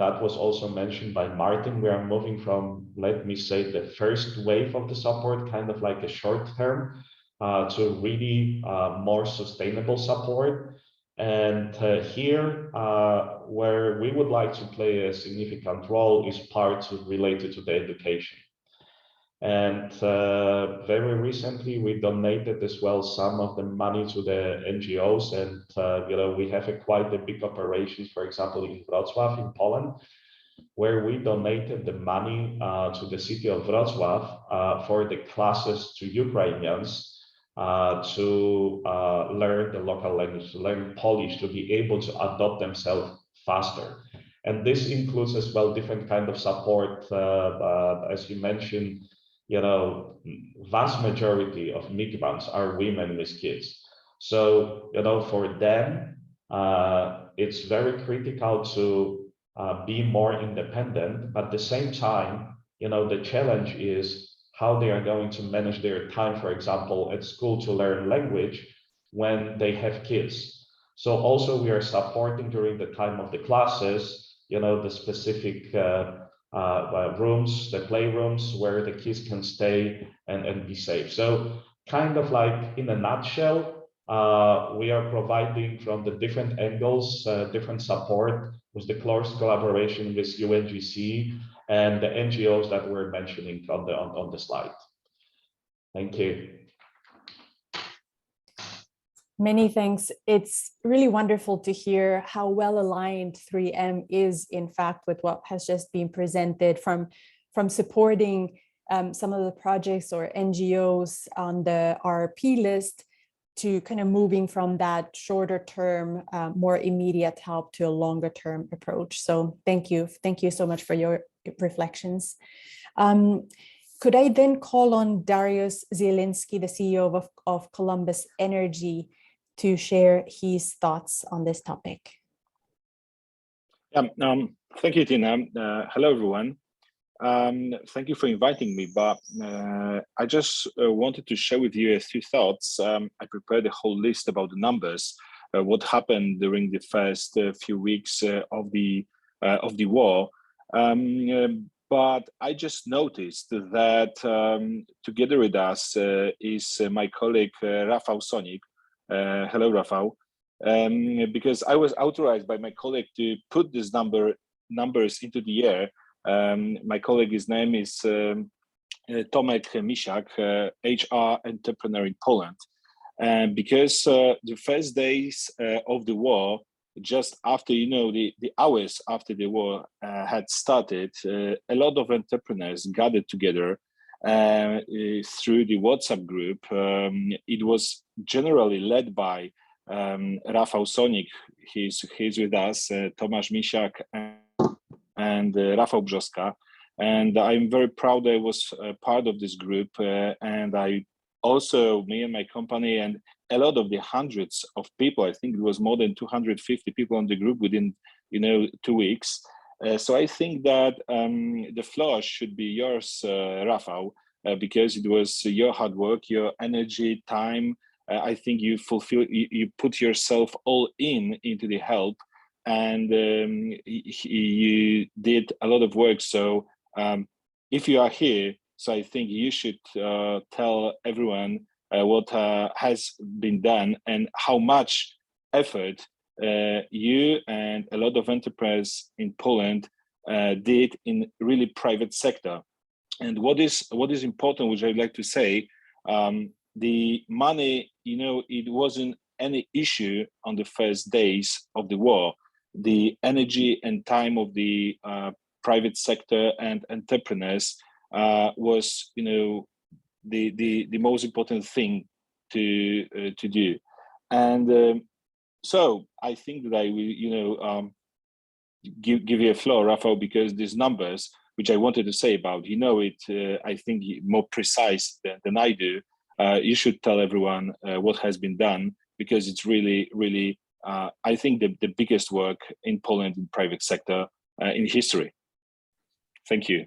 that was also mentioned by Martin, we are moving from, let me say, the first wave of the support, kind of like a short term, to really more sustainable support. And here, where we would like to play a significant role is parts related to the education. And very recently, we donated as well some of the money to the NGOs, and we have quite a big operations, for example, in Wrocław, in Poland, where we donated the money to the city of Wrocław for the classes to Ukrainians to learn the local language, to learn Polish, to be able to adopt themselves faster. And this includes as well different kind of support, as you mentioned. Vast majority of migrants are women with kids. So, for them, it's very critical to be more independent, but at the same time, the challenge is how they are going to manage their time, for example, at school to learn language when they have kids. So also we are supporting during the time of the classes, the specific rooms, the playrooms where the kids can stay and be safe. So kind of like in a nutshell, we are providing from the different angles, different support with the close collaboration with UNGC and the NGOs that we're mentioning on the slide. Thank you. Many thanks. It's really wonderful to hear how well aligned 3M is, in fact, with what has just been presented, from supporting some of the projects or NGOs on the RRP list to kind of moving from that shorter term, more immediate help to a longer term approach. So thank you. Thank you so much for your reflections. Could I then call on Dariusz Zielinski, the CEO of Columbus Energy, to share his thoughts on this topic? Yeah, thank you, Tina. Hello, everyone. Thank you for inviting me, but I just wanted to share with you a few thoughts. I prepared a whole list about the numbers, what happened during the first few weeks of the war. But I just noticed that together with us is my colleague Rafał Sonik. Hello, Rafał. Because I was authorized by my colleague to put these numbers into the air. My colleague, his name is Tomek Misiak, HR entrepreneur in Poland. And because the first days of the war, just after, the hours after the war had started, a lot of entrepreneurs gathered together through the WhatsApp group. It was generally led by Rafał Sonik, he's with us, Tomasz Misiak, and Rafał Brzoska. And I'm very proud I was part of this group. And I also, me and my company, and a lot of the hundreds of people, I think it was more than 250 people on the group within, 2 weeks. So I think that the floor should be yours, Rafał, because it was your hard work, your energy, time. I think you put yourself all into the help, and you did a lot of work. So if you are here, so I think you should tell everyone what has been done and how much effort you and a lot of enterprise in Poland did in really private sector. And what is important, which I'd like to say, the money, it wasn't any issue on the first days of the war. The energy and time of the private sector and entrepreneurs was, the most important thing to do. And so I think that I will, give you a floor, Rafał, because these numbers, which I wanted to say about, I think more precise than I do. You should tell everyone what has been done, because it's really, really, I think the biggest work in Poland in private sector in history. Thank you.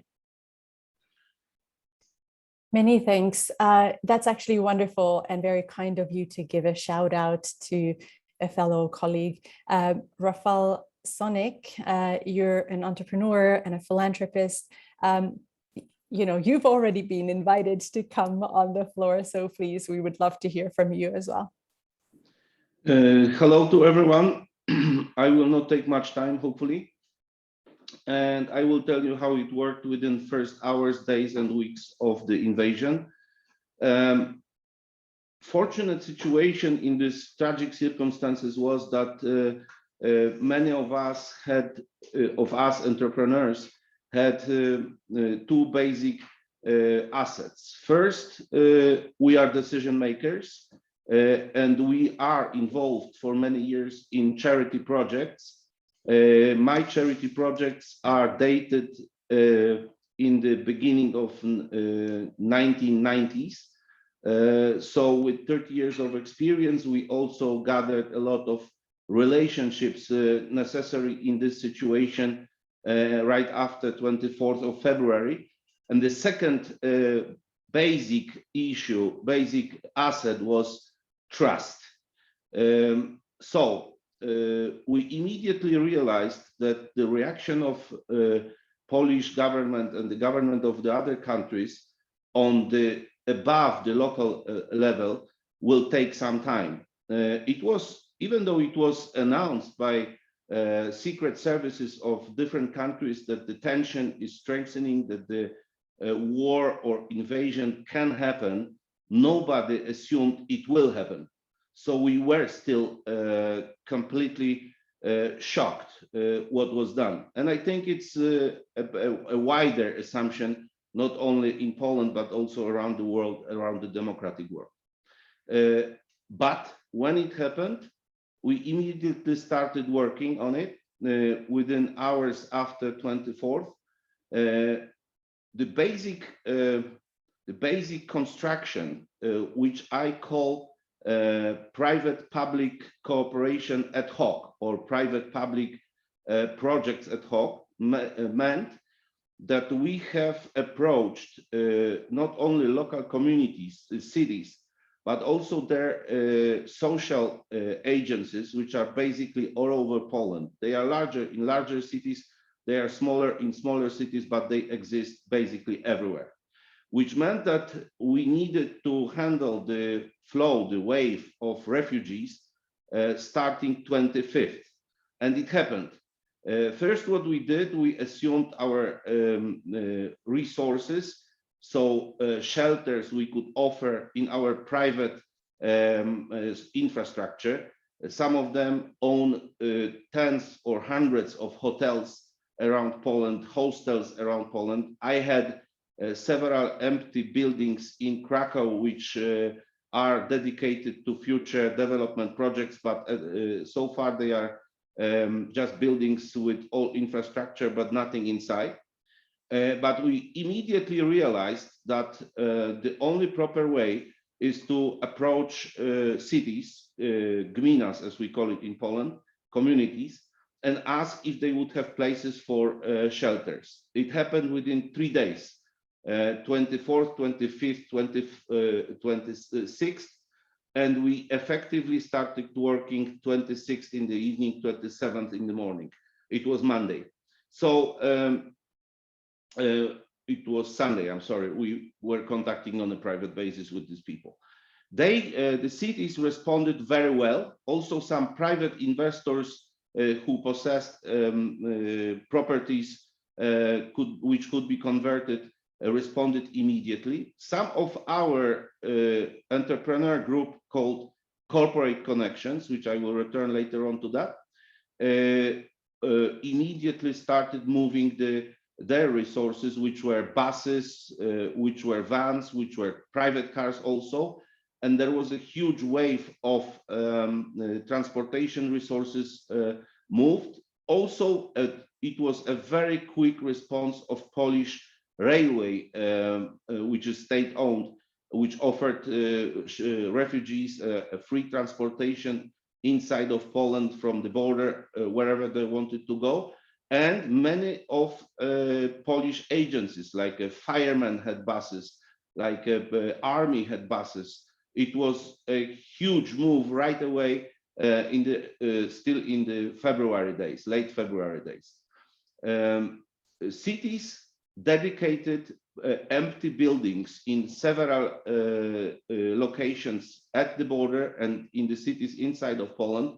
Many thanks. That's actually wonderful and very kind of you to give a shout out to a fellow colleague. Rafał Sonik, you're an entrepreneur and a philanthropist. You've already been invited to come on the floor, so please, we would love to hear from you as well. Hello to everyone. I will not take much time, hopefully. And I will tell you how it worked within first hours, days, and weeks of the invasion. Fortunate situation in these tragic circumstances was that many of us entrepreneurs had two basic assets. First, we are decision makers, and we are involved for many years in charity projects. My charity projects are dated in the beginning of 1990s. So with 30 years of experience, we also gathered a lot of relationships necessary in this situation right after 24th of February. And the second basic asset was trust. We immediately realized that the reaction of Polish government and the government of the other countries on the above the local level will take some time. Even though it was announced by secret services of different countries that the tension is strengthening, that the war or invasion can happen, nobody assumed it will happen. So we were still completely shocked what was done. And I think it's a wider assumption, not only in Poland, but also around the world, around the democratic world. But when it happened, we immediately started working on it within hours after 24th. The basic construction, which I call private-public cooperation ad hoc or private-public projects ad hoc, meant that we have approached not only local communities, cities, but also their social agencies, which are basically all over Poland. They are larger in larger cities, they are smaller in smaller cities, but they exist basically everywhere, which meant that we needed to handle the flow, the wave of refugees starting 25th. And it happened. First, what we did, we assumed our resources. So shelters we could offer in our private infrastructure. Some of them own tens or hundreds of hotels around Poland, hostels around Poland. I had several empty buildings in Krakow, which are dedicated to future development projects, but so far they are just buildings with all infrastructure, but nothing inside. But we immediately realized that the only proper way is to approach cities, gminas, as we call it in Poland, communities, and ask if they would have places for shelters. It happened within 3 days, 24th, 25th, 26th, and we effectively started working 26th in the evening, 27th in the morning. It was Monday. So it was Sunday, I'm sorry. We were contacting on a private basis with these people. The cities responded very well. Also, some private investors who possessed properties which could be converted responded immediately. Some of our entrepreneur group called Corporate Connections, which I will return later on to that, immediately started moving their resources, which were buses, which were vans, which were private cars also. And there was a huge wave of transportation resources moved. Also, it was a very quick response of Polish railway, which is state-owned, which offered refugees a free transportation inside of Poland from the border, wherever they wanted to go. And many of Polish agencies, like a fireman had buses, like army had buses. It was a huge move right away still in the February days, late February days. Cities dedicated empty buildings in several locations at the border and in the cities inside of Poland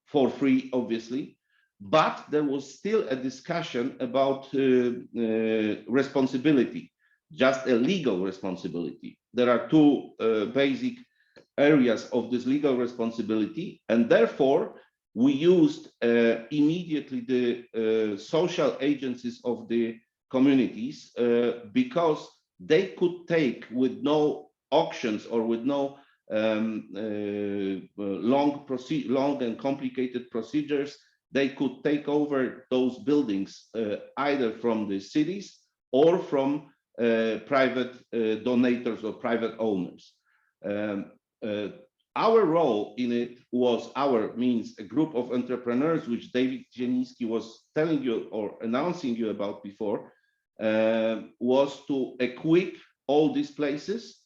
for free, obviously. But there was still a discussion about responsibility, just a legal responsibility. There are two basic areas of this legal responsibility, and therefore we used immediately the social agencies of the communities because they could take, with no auctions or with no long and complicated procedures, they could take over those buildings either from the cities or from private donators or private owners. Our role in it was means a group of entrepreneurs, which David Zieliński was telling you or announcing you about before, was to equip all these places,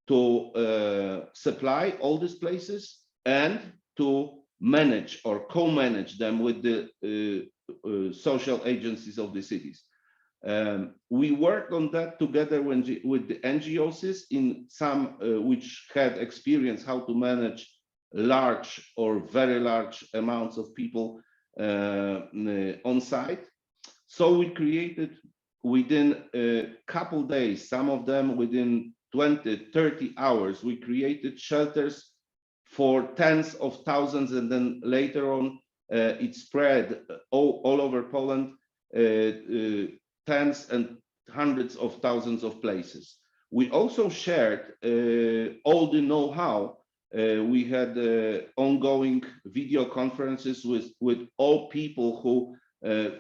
to supply all these places, and to manage or co-manage them with the social agencies of the cities. We worked on that together with the NGOs in some which had experience how to manage large or very large amounts of people on site. So we created within a couple days, some of them within 20, 30 hours, we created shelters for tens of thousands, and then later on it spread all over Poland, tens and hundreds of thousands of places. We also shared all the know-how. We had ongoing video conferences with all people who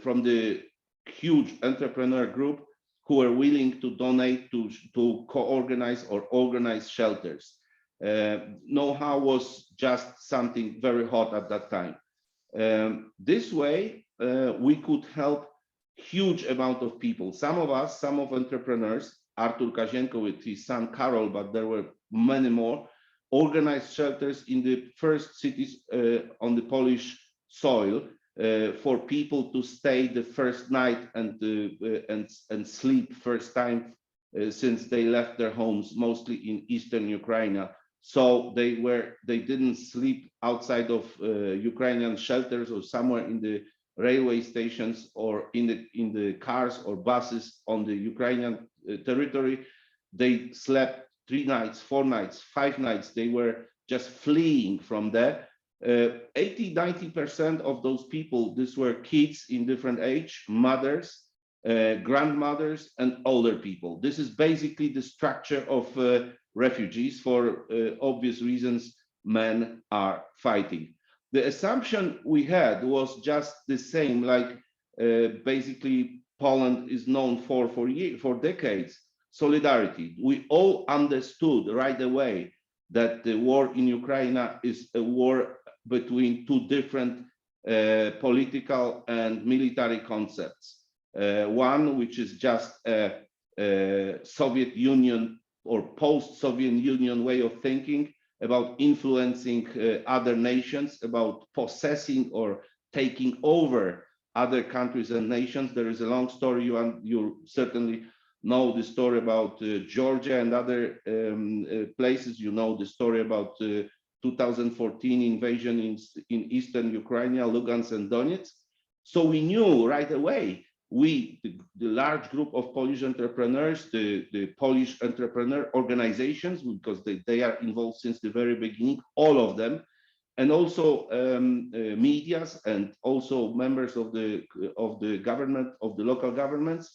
from the huge entrepreneur group who were willing to donate to co-organize or organize shelters. Know-how was just something very hot at that time. This way, we could help huge amount of people. Some of us, some of entrepreneurs, Artur Kazienko with his son Karol, but there were many more, organized shelters in the first cities on the Polish soil for people to stay the first night and sleep first time since they left their homes, mostly in Eastern Ukraine. So they didn't sleep outside of Ukrainian shelters or somewhere in the railway stations or in the cars or buses on the Ukrainian territory. They slept 3 nights, 4 nights, 5 nights. They were just fleeing from there. 80–90% of those people, these were kids in different age, mothers, grandmothers, and older people. This is basically the structure of refugees. For obvious reasons, men are fighting. The assumption we had was just the same, like basically Poland is known for decades, solidarity. We all understood right away that the war in Ukraine is a war between two different political and military concepts. One, which is just a Soviet Union or post-Soviet Union way of thinking about influencing other nations, about possessing or taking over other countries and nations. There is a long story, you certainly know the story about Georgia and other places. You know the story about 2014 invasion in Eastern Ukraine, Lugansk and Donetsk. So we knew right away, the large group of Polish entrepreneurs, the Polish entrepreneur organizations, because they are involved since the very beginning, all of them, and also medias and also members of the government, of the local governments.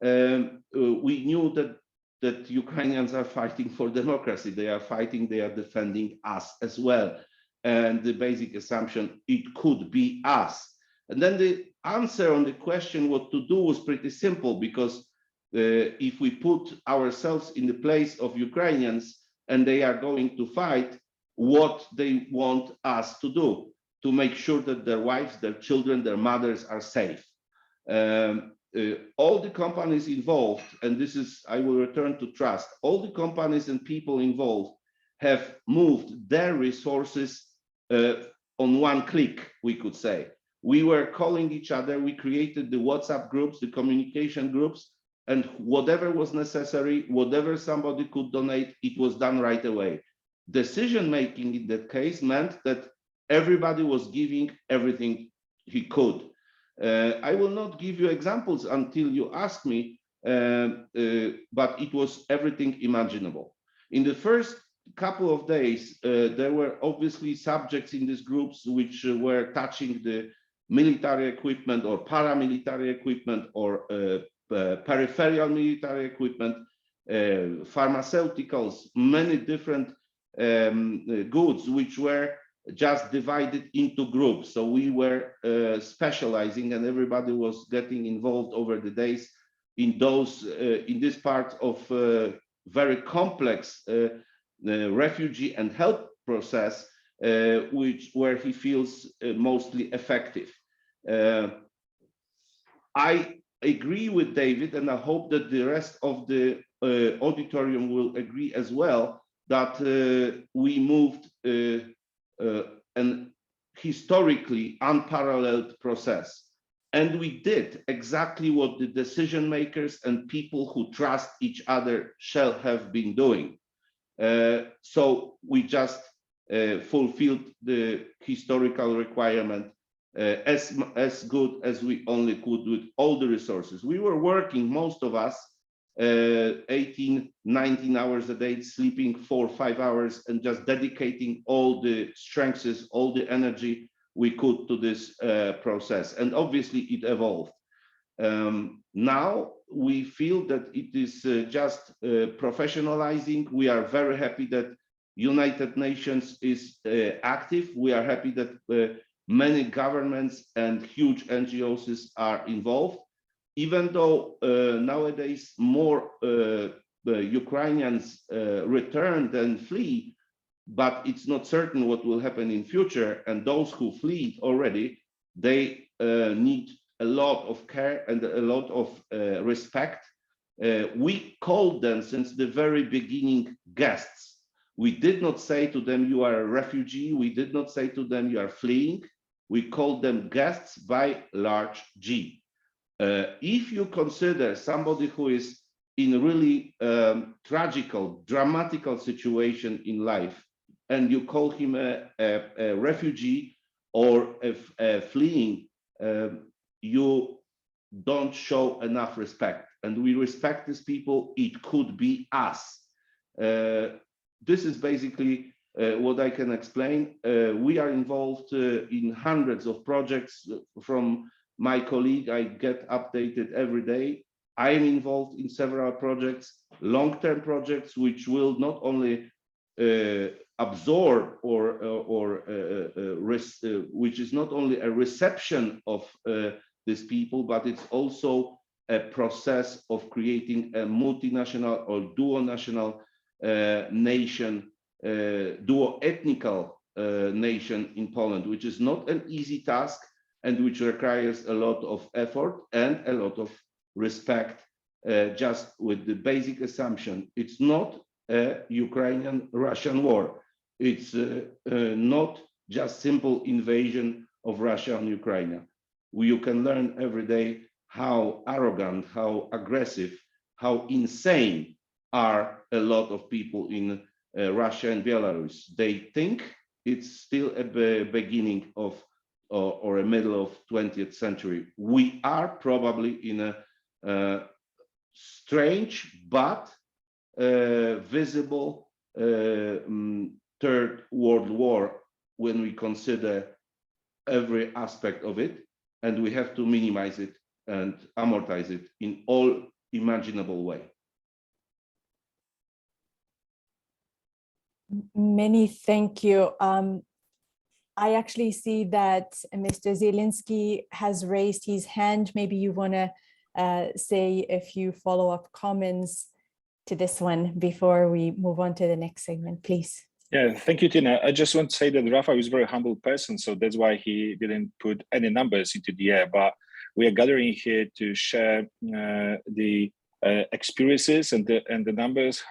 We knew that Ukrainians are fighting for democracy. They are fighting, they are defending us as well. And the basic assumption, it could be us. And then the answer on the question what to do was pretty simple, because if we put ourselves in the place of Ukrainians and they are going to fight, what they want us to do, to make sure that their wives, their children, their mothers are safe. All the companies involved, and this is, I will return to trust, all the companies and people involved have moved their resources on one click, we could say. We were calling each other, we created the WhatsApp groups, the communication groups, and whatever was necessary, whatever somebody could donate, it was done right away. Decision-making in that case meant that everybody was giving everything he could. I will not give you examples until you ask me, but it was everything imaginable. In the first couple of days, there were obviously subjects in these groups which were touching the military equipment or paramilitary equipment or peripheral military equipment, pharmaceuticals, many different goods which were just divided into groups. So we were specializing, and everybody was getting involved over the days in those in this part of very complex refugee and help process, where he feels mostly effective. I agree with David, and I hope that the rest of the auditorium will agree as well, that we moved an historically unparalleled process. And we did exactly what the decision makers and people who trust each other shall have been doing. So we just fulfilled the historical requirement as good as we only could with all the resources. We were working, most of us, 18, 19 hours a day, sleeping 4 or 5 hours, and just dedicating all the strengths, all the energy we could to this process. And obviously it evolved. Now we feel that it is just professionalizing. We are very happy that United Nations is active. We are happy that many governments and huge NGOs are involved. Even though nowadays more Ukrainians return than flee, but it's not certain what will happen in future. And those who flee already, they need a lot of care and a lot of respect. We called them since the very beginning guests. We did not say to them, you are a refugee. We did not say to them, you are fleeing. We called them guests by large G. If you consider somebody who is in a really tragical, dramatical situation in life, and you call him a refugee or a fleeing, you don't show enough respect. And we respect these people. It could be us. This is basically what I can explain. We are involved in hundreds of projects. From my colleague, I get updated every day. I am involved in several projects, long-term projects, which will not only absorb which is not only a reception of these people, but it's also a process of creating a multinational or duo-national nation, duo-ethnical nation in Poland, which is not an easy task and which requires a lot of effort and a lot of respect, just with the basic assumption. It's not a Ukrainian-Russian war. It's not just simple invasion of Russia on Ukraine. You can learn every day how arrogant, how aggressive, how insane are a lot of people in Russia and Belarus. They think it's still a beginning of or a middle of 20th century. We are probably in a strange but visible Third World War when we consider every aspect of it, and we have to minimize it and amortize it in all imaginable way. Many thank you. I actually see that Mr. Zielinski has raised his hand. Maybe you want to say a few follow-up comments to this one before we move on to the next segment, please. Yeah, thank you, Tina. I just want to say that Rafa is a very humble person, so that's why he didn't put any numbers into the air. But we are gathering here to share the experiences and the numbers,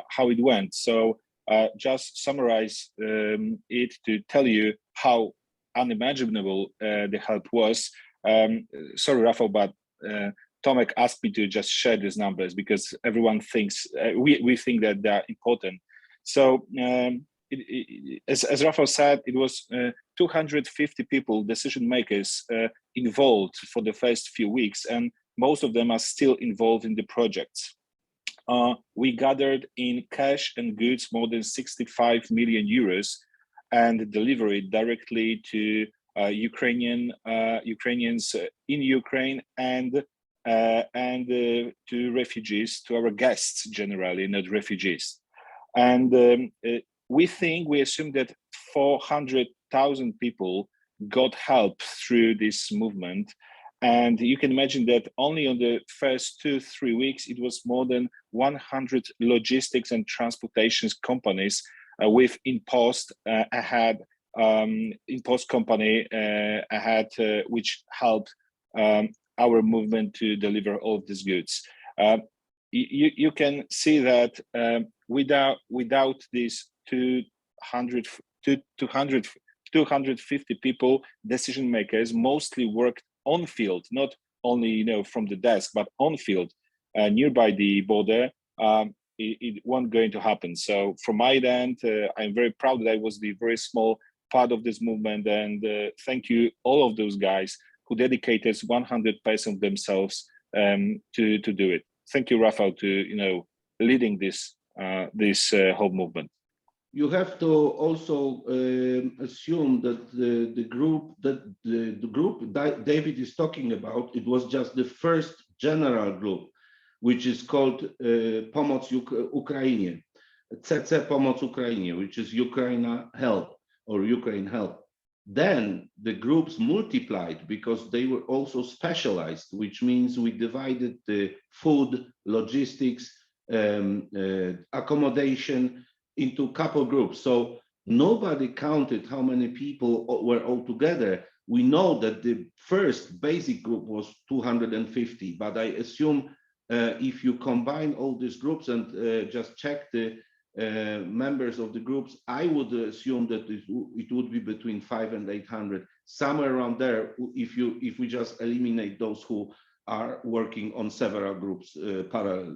how it went. So just summarize it to tell you how unimaginable the help was. Sorry, Rafa, but Tomek asked me to just share these numbers because everyone thinks we think that they are important. So as Rafa said, it was 250 people, decision makers, involved for the first few weeks, and most of them are still involved in the projects. We gathered in cash and goods more than 65 million euros and delivered directly to Ukrainians in Ukraine and to refugees, to our guests generally, not refugees. And we assume that 400,000 people got help through this movement. And you can imagine that only on the first 2-3 weeks, it was more than 100 logistics and transportation companies with InPost ahead, InPost company ahead, which helped our movement to deliver all of these goods. You can see that without these 250 people, decision makers, mostly worked on field, not only from the desk, but on field nearby the border. It won't going to happen. So from my end, I'm very proud that I was the very small part of this movement, and thank you all of those guys who dedicated 100% of themselves to do it. Thank you, Rafael, to leading this whole movement. You have to also assume that the group David is talking about, it was just the first general group, which is called Pomoc Ukrainie, CC Pomoc Ukrainie, which is Ukraine Help or Ukraine Help. Then the groups multiplied because they were also specialized, which means we divided the food, logistics, accommodation into a couple groups. So nobody counted how many people were all together, We know that the first basic group was 250, but I assume if you combine all these groups and just check the members of the groups, I would assume that it would be between 500 and 800, somewhere around there, if we just eliminate those who are working on several groups parallel.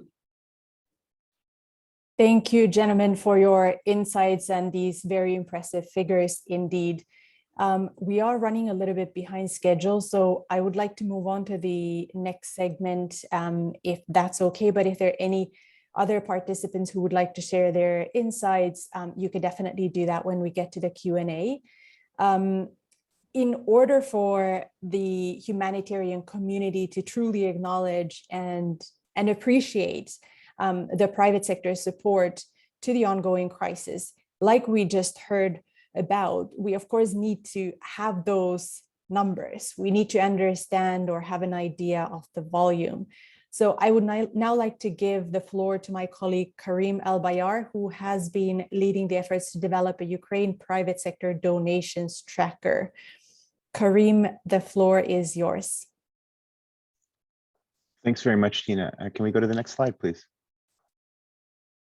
Thank you, gentlemen, for your insights and these very impressive figures indeed. We are running a little bit behind schedule, so I would like to move on to the next segment, if that's okay. But if there are any other participants who would like to share their insights, you could definitely do that when we get to the Q&A. In order for the humanitarian community to truly acknowledge and appreciate the private sector's support to the ongoing crisis, like we just heard about, we of course need to have those numbers. We need to understand or have an idea of the volume. So I would now like to give the floor to my colleague Karim El-Bayar, who has been leading the efforts to develop a Ukraine private sector donations tracker. Karim, the floor is yours. Thanks very much, Tina. Can we go to the next slide, please?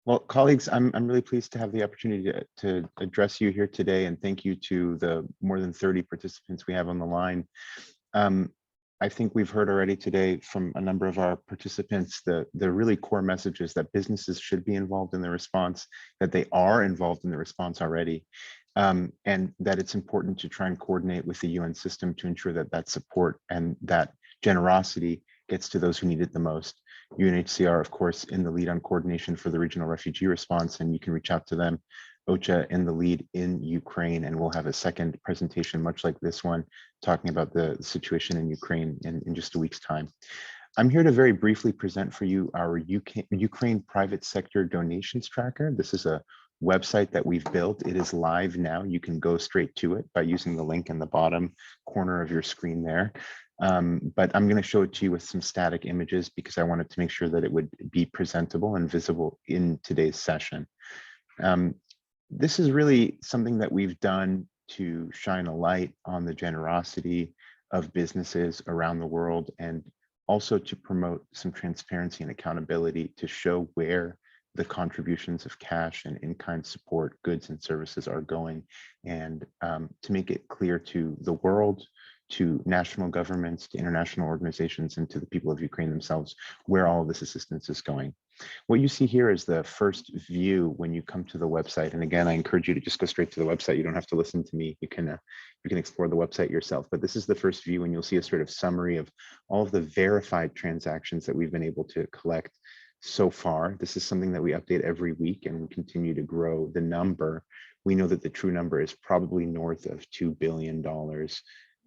Well, colleagues, I'm really pleased to have the opportunity to address you here today, and thank you to the more than 30 participants we have on the line. I think we've heard already today from a number of our participants the really core messages that businesses should be involved in the response, that they are involved in the response already, and that it's important to try and coordinate with the UN system to ensure that that support and that generosity gets to those who need it the most. UNHCR, of course, in the lead on coordination for the regional refugee response, and you can reach out to them. OCHA in the lead in Ukraine, and we'll have a second presentation much like this one, talking about the situation in Ukraine in just a week's time. I'm here to very briefly present for you our Ukraine private sector donations tracker. This is a website that we've built. It is live now. You can go straight to it by using the link in the bottom corner of your screen there. But I'm going to show it to you with some static images because I wanted to make sure that it would be presentable and visible in today's session. This is really something that we've done to shine a light on the generosity of businesses around the world, and also to promote some transparency and accountability to show where the contributions of cash and in-kind support, goods and services are going, and to make it clear to the world, to national governments, to international organizations, and to the people of Ukraine themselves, where all of this assistance is going. What you see here is the first view when you come to the website. And again, I encourage you to just go straight to the website. You don't have to listen to me. You can explore the website yourself. But this is the first view, and you'll see a sort of summary of all of the verified transactions that we've been able to collect so far. This is something that we update every week, and we continue to grow the number. We know that the true number is probably north of $2 billion.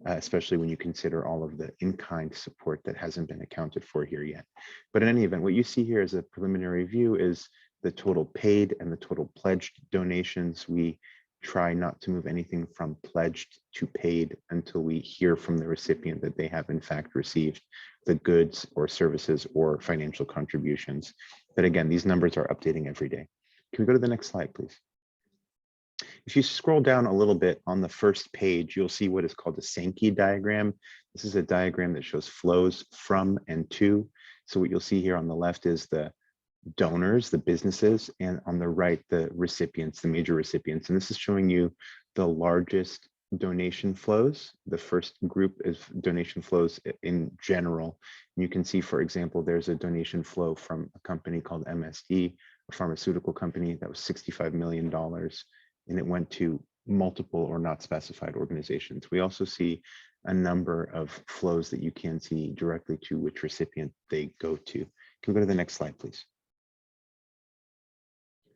Especially when you consider all of the in-kind support that hasn't been accounted for here yet. But in any event, what you see here as a preliminary view is the total paid and the total pledged donations. We try not to move anything from pledged to paid until we hear from the recipient that they have in fact received the goods or services or financial contributions. But again, these numbers are updating every day. Can we go to the next slide, please? If you scroll down a little bit on the first page, you'll see what is called a Sankey diagram. This is a diagram that shows flows from and to. So what you'll see here on the left is the donors, the businesses, and on the right, the recipients, the major recipients. And this is showing you the largest donation flows. The first group is donation flows in general. And you can see, for example, there's a donation flow from a company called MSD, a pharmaceutical company, that was $65 million. And it went to multiple or not specified organizations. We also see a number of flows that you can see directly to which recipient they go to. Can we go to the next slide, please?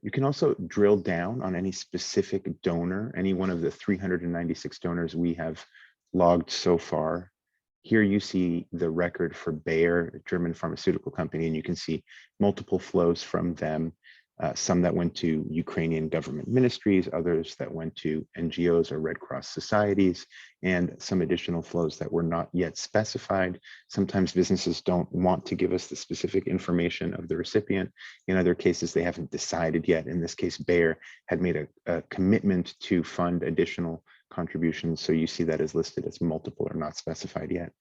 You can also drill down on any specific donor, any one of the 396 donors we have logged so far. Here you see the record for Bayer, a German pharmaceutical company, and you can see multiple flows from them. Some that went to Ukrainian government ministries, others that went to NGOs or Red Cross societies, and some additional flows that were not yet specified. Sometimes businesses don't want to give us the specific information of the recipient. In other cases, they haven't decided yet. In this case, Bayer had made a commitment to fund additional contributions. So you see that is listed as multiple or not specified yet.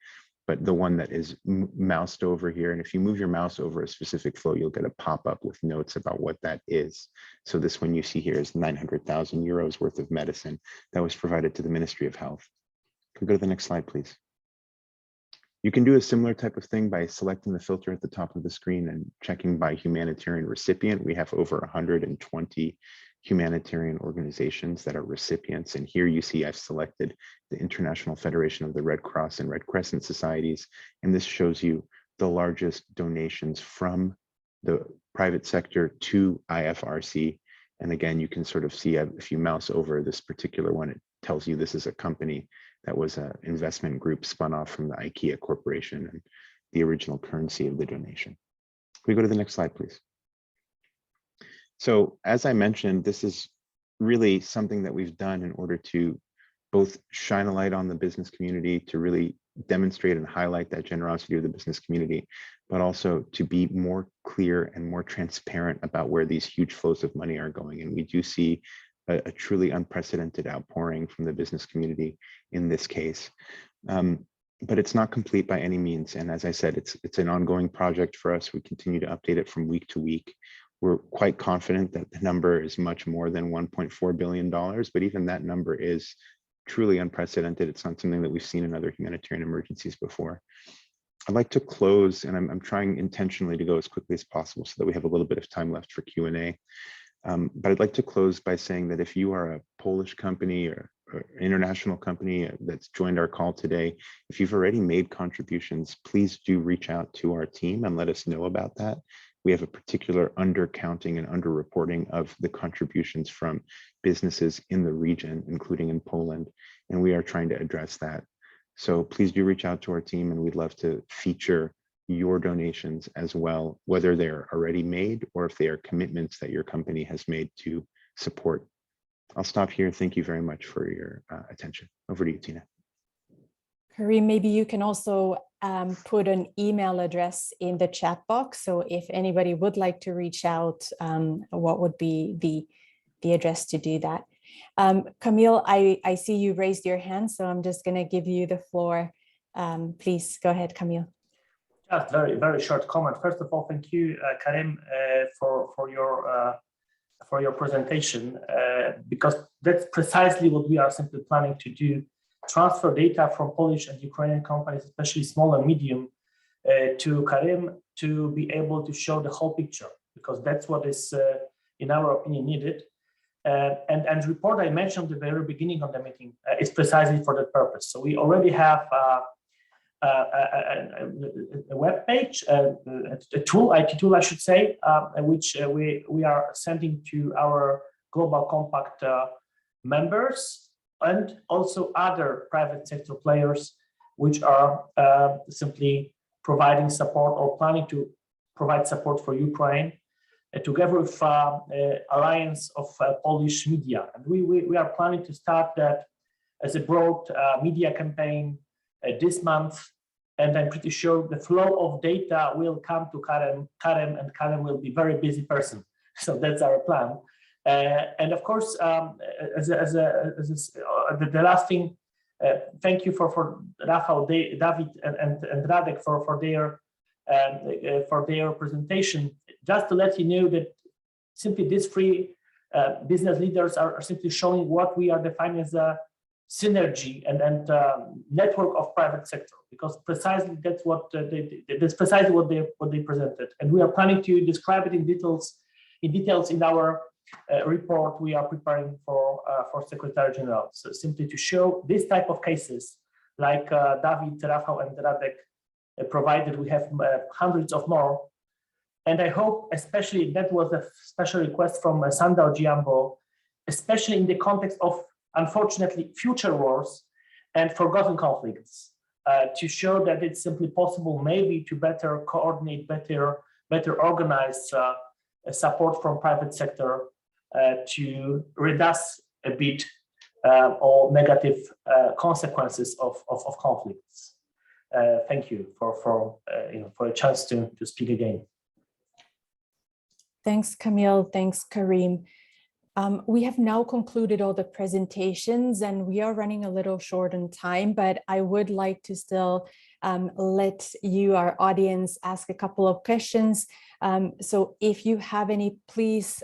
But the one that is moused over here, and if you move your mouse over a specific flow, you'll get a pop-up with notes about what that is. So this one you see here is 900,000 euros worth of medicine that was provided to the Ministry of Health. Can we go to the next slide, please? You can do a similar type of thing by selecting the filter at the top of the screen and checking by humanitarian recipient. We have over 120 humanitarian organizations that are recipients. And here you see I've selected the International Federation of the Red Cross and Red Crescent Societies. And this shows you the largest donations from the private sector to IFRC. And again, you can sort of see if you mouse over this particular one, it tells you this is a company that was an investment group spun off from the IKEA Corporation and the original currency of the donation. Can we go to the next slide, please? So as I mentioned, this is really something that we've done in order to both shine a light on the business community, to really demonstrate and highlight that generosity of the business community, but also to be more clear and more transparent about where these huge flows of money are going. And we do see a truly unprecedented outpouring from the business community in this case. But it's not complete by any means. And as I said, it's an ongoing project for us. We continue to update it from week to week. We're quite confident that the number is much more than $1.4 billion, but even that number is truly unprecedented. It's not something that we've seen in other humanitarian emergencies before. I'd like to close, and I'm trying intentionally to go as quickly as possible so that we have a little bit of time left for Q&A. But I'd like to close by saying that if you are a Polish company or international company that's joined our call today, if you've already made contributions, please do reach out to our team and let us know about that. We have a particular undercounting and underreporting of the contributions from businesses in the region, including in Poland, and we are trying to address that. So please do reach out to our team, and we'd love to feature your donations as well, whether they're already made or if they are commitments that your company has made to support. I'll stop here. Thank you very much for your attention. Over to you, Tina. Karim, maybe you can also put an email address in the chat box. So if anybody would like to reach out, what would be the address to do that? Camille, I see you raised your hand, so I'm just going to give you the floor. Please go ahead, Camille. Just very short comment. First of all, thank you, Karim, for your presentation, because that's precisely what we are simply planning to do: transfer data from Polish and Ukrainian companies, especially small and medium, to Karim to be able to show the whole picture, because that's what is, in our opinion, needed. And the report I mentioned at the very beginning of the meeting is precisely for that purpose. So we already have a web page, a tool, IT tool, I should say, which we are sending to our Global Compact members and also other private sector players, which are simply providing support or planning to provide support for Ukraine, together with Alliance of Polish Media. And we are planning to start that as a broad media campaign this month, and I'm pretty sure the flow of data will come to Karim, and Karim will be a very busy person. So that's our plan. And of course, the last thing, thank you for Rafał, David, and Radek for their presentation. Just to let you know that simply these three business leaders are simply showing what we are defining as a synergy and network of private sector, because precisely that's precisely what they presented, and we are planning to describe it in details in our report we are preparing for Secretary General. So simply to show this type of cases, like David, Rafał, and Radek provided, we have hundreds of more. And I hope, especially that was a special request from Sandal Giambo, especially in the context of, unfortunately, future wars and forgotten conflicts, to show that it's simply possible maybe to better coordinate, better organize support from private sector to reduce a bit all negative consequences of conflicts. Thank you for a chance to speak again. Thanks, Camille. Thanks, Karim. We have now concluded all the presentations and we are running a little short on time, but I would like to still let you, our audience, ask a couple of questions. So if you have any, please,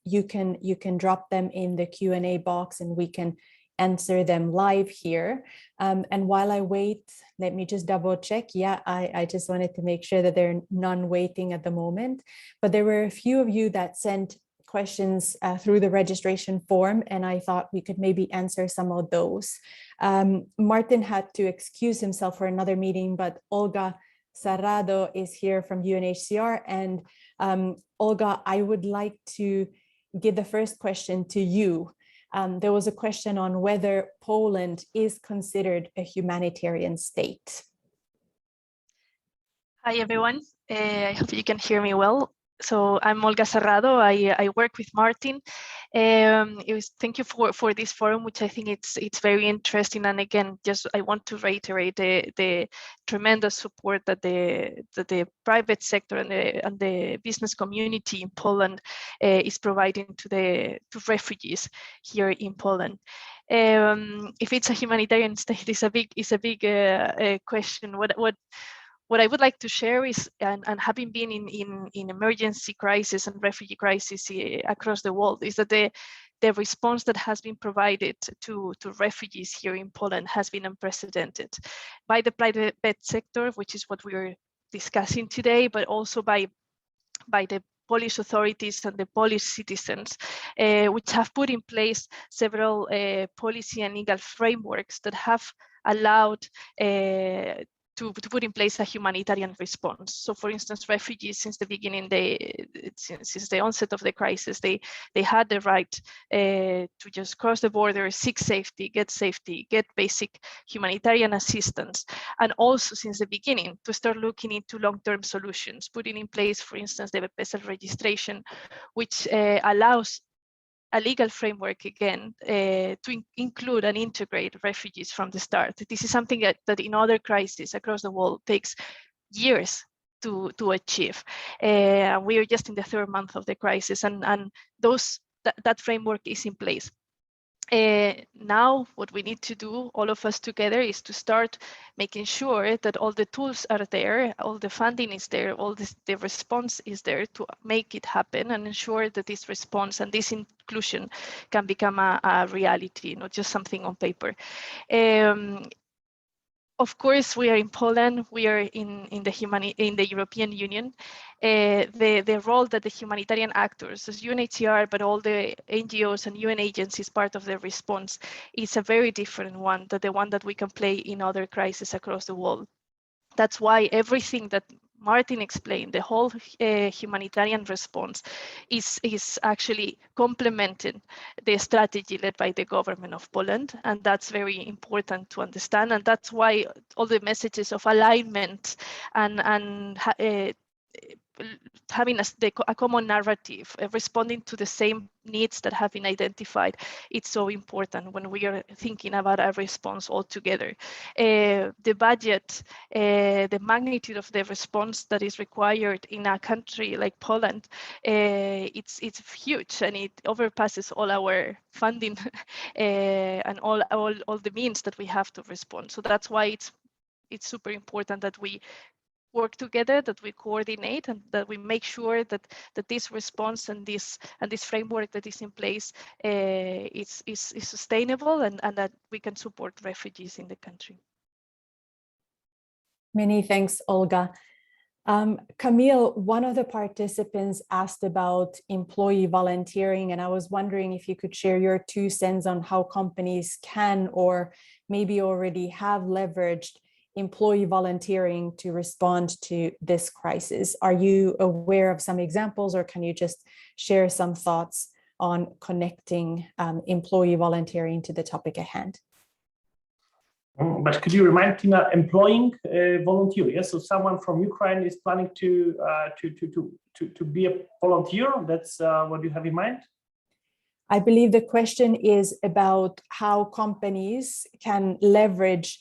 you can drop them in the Q&A box and we can answer them live here. And while I wait, let me just double check. Yeah, I just wanted to make sure that there are none waiting at the moment, but there were a few of you that sent questions through the registration form, and I thought we could maybe answer some of those. Martin had to excuse himself for another meeting, but Olga Sarrado is here from UNHCR. And Olga, I would like to give the first question to you. There was a question on whether Poland is considered a humanitarian state. Hi, everyone. I hope you can hear me well. So I'm Olga Sarrado. I work with Martin. Thank you for this forum, which I think it's very interesting. And again, just I want to reiterate the tremendous support that the private sector and the business community in Poland is providing to refugees here in Poland. If it's a humanitarian state, is a big question. What I would like to share is, and having been in emergency crisis and refugee crisis across the world, is that the response that has been provided to refugees here in Poland has been unprecedented by the private sector, which is what we are discussing today, but also by the Polish authorities and the Polish citizens, which have put in place several policy and legal frameworks that have allowed to put in place a humanitarian response. So, for instance, refugees, since the beginning, since the onset of the crisis, they had the right to just cross the border, seek safety, get basic humanitarian assistance, and also since the beginning to start looking into long-term solutions, putting in place, for instance, the vessel registration, which allows a legal framework again to include and integrate refugees from the start. This is something that in other crises across the world takes years to achieve. We are just in the third month of the crisis, and that framework is in place. Now what we need to do, all of us together, is to start making sure that all the tools are there, all the funding is there, all the response is there to make it happen, and ensure that this response and this inclusion can become a reality, not just something on paper. Of course, we are in Poland, we are in the European Union. The role that the humanitarian actors, as UNHCR, but all the NGOs and UN agencies part of the response, is a very different one than the one that we can play in other crises across the world. That's why everything that Martin explained, the whole humanitarian response is actually complementing the strategy led by the government of Poland. And that's very important to understand. And that's why all the messages of alignment and having a common narrative, responding to the same needs that have been identified, it's so important when we are thinking about a response all together. The budget, the magnitude of the response that is required in a country like Poland, it's huge, and it overpasses all our funding and all the means that we have to respond. So that's why it's super important that we work together, that we coordinate, and that we make sure that this response and this framework that is in place is sustainable, and that we can support refugees in the country. Many thanks, Olga. Camille, one of the participants asked about employee volunteering, and I was wondering if you could share your 2 cents on how companies can or maybe already have leveraged employee volunteering to respond to this crisis. Are you aware of some examples, or can you just share some thoughts on connecting employee volunteering to the topic at hand? But could you remind Tina, employing volunteer? Yes, so someone from Ukraine is planning to be a volunteer. That's what you have in mind. I believe the question is about how companies can leverage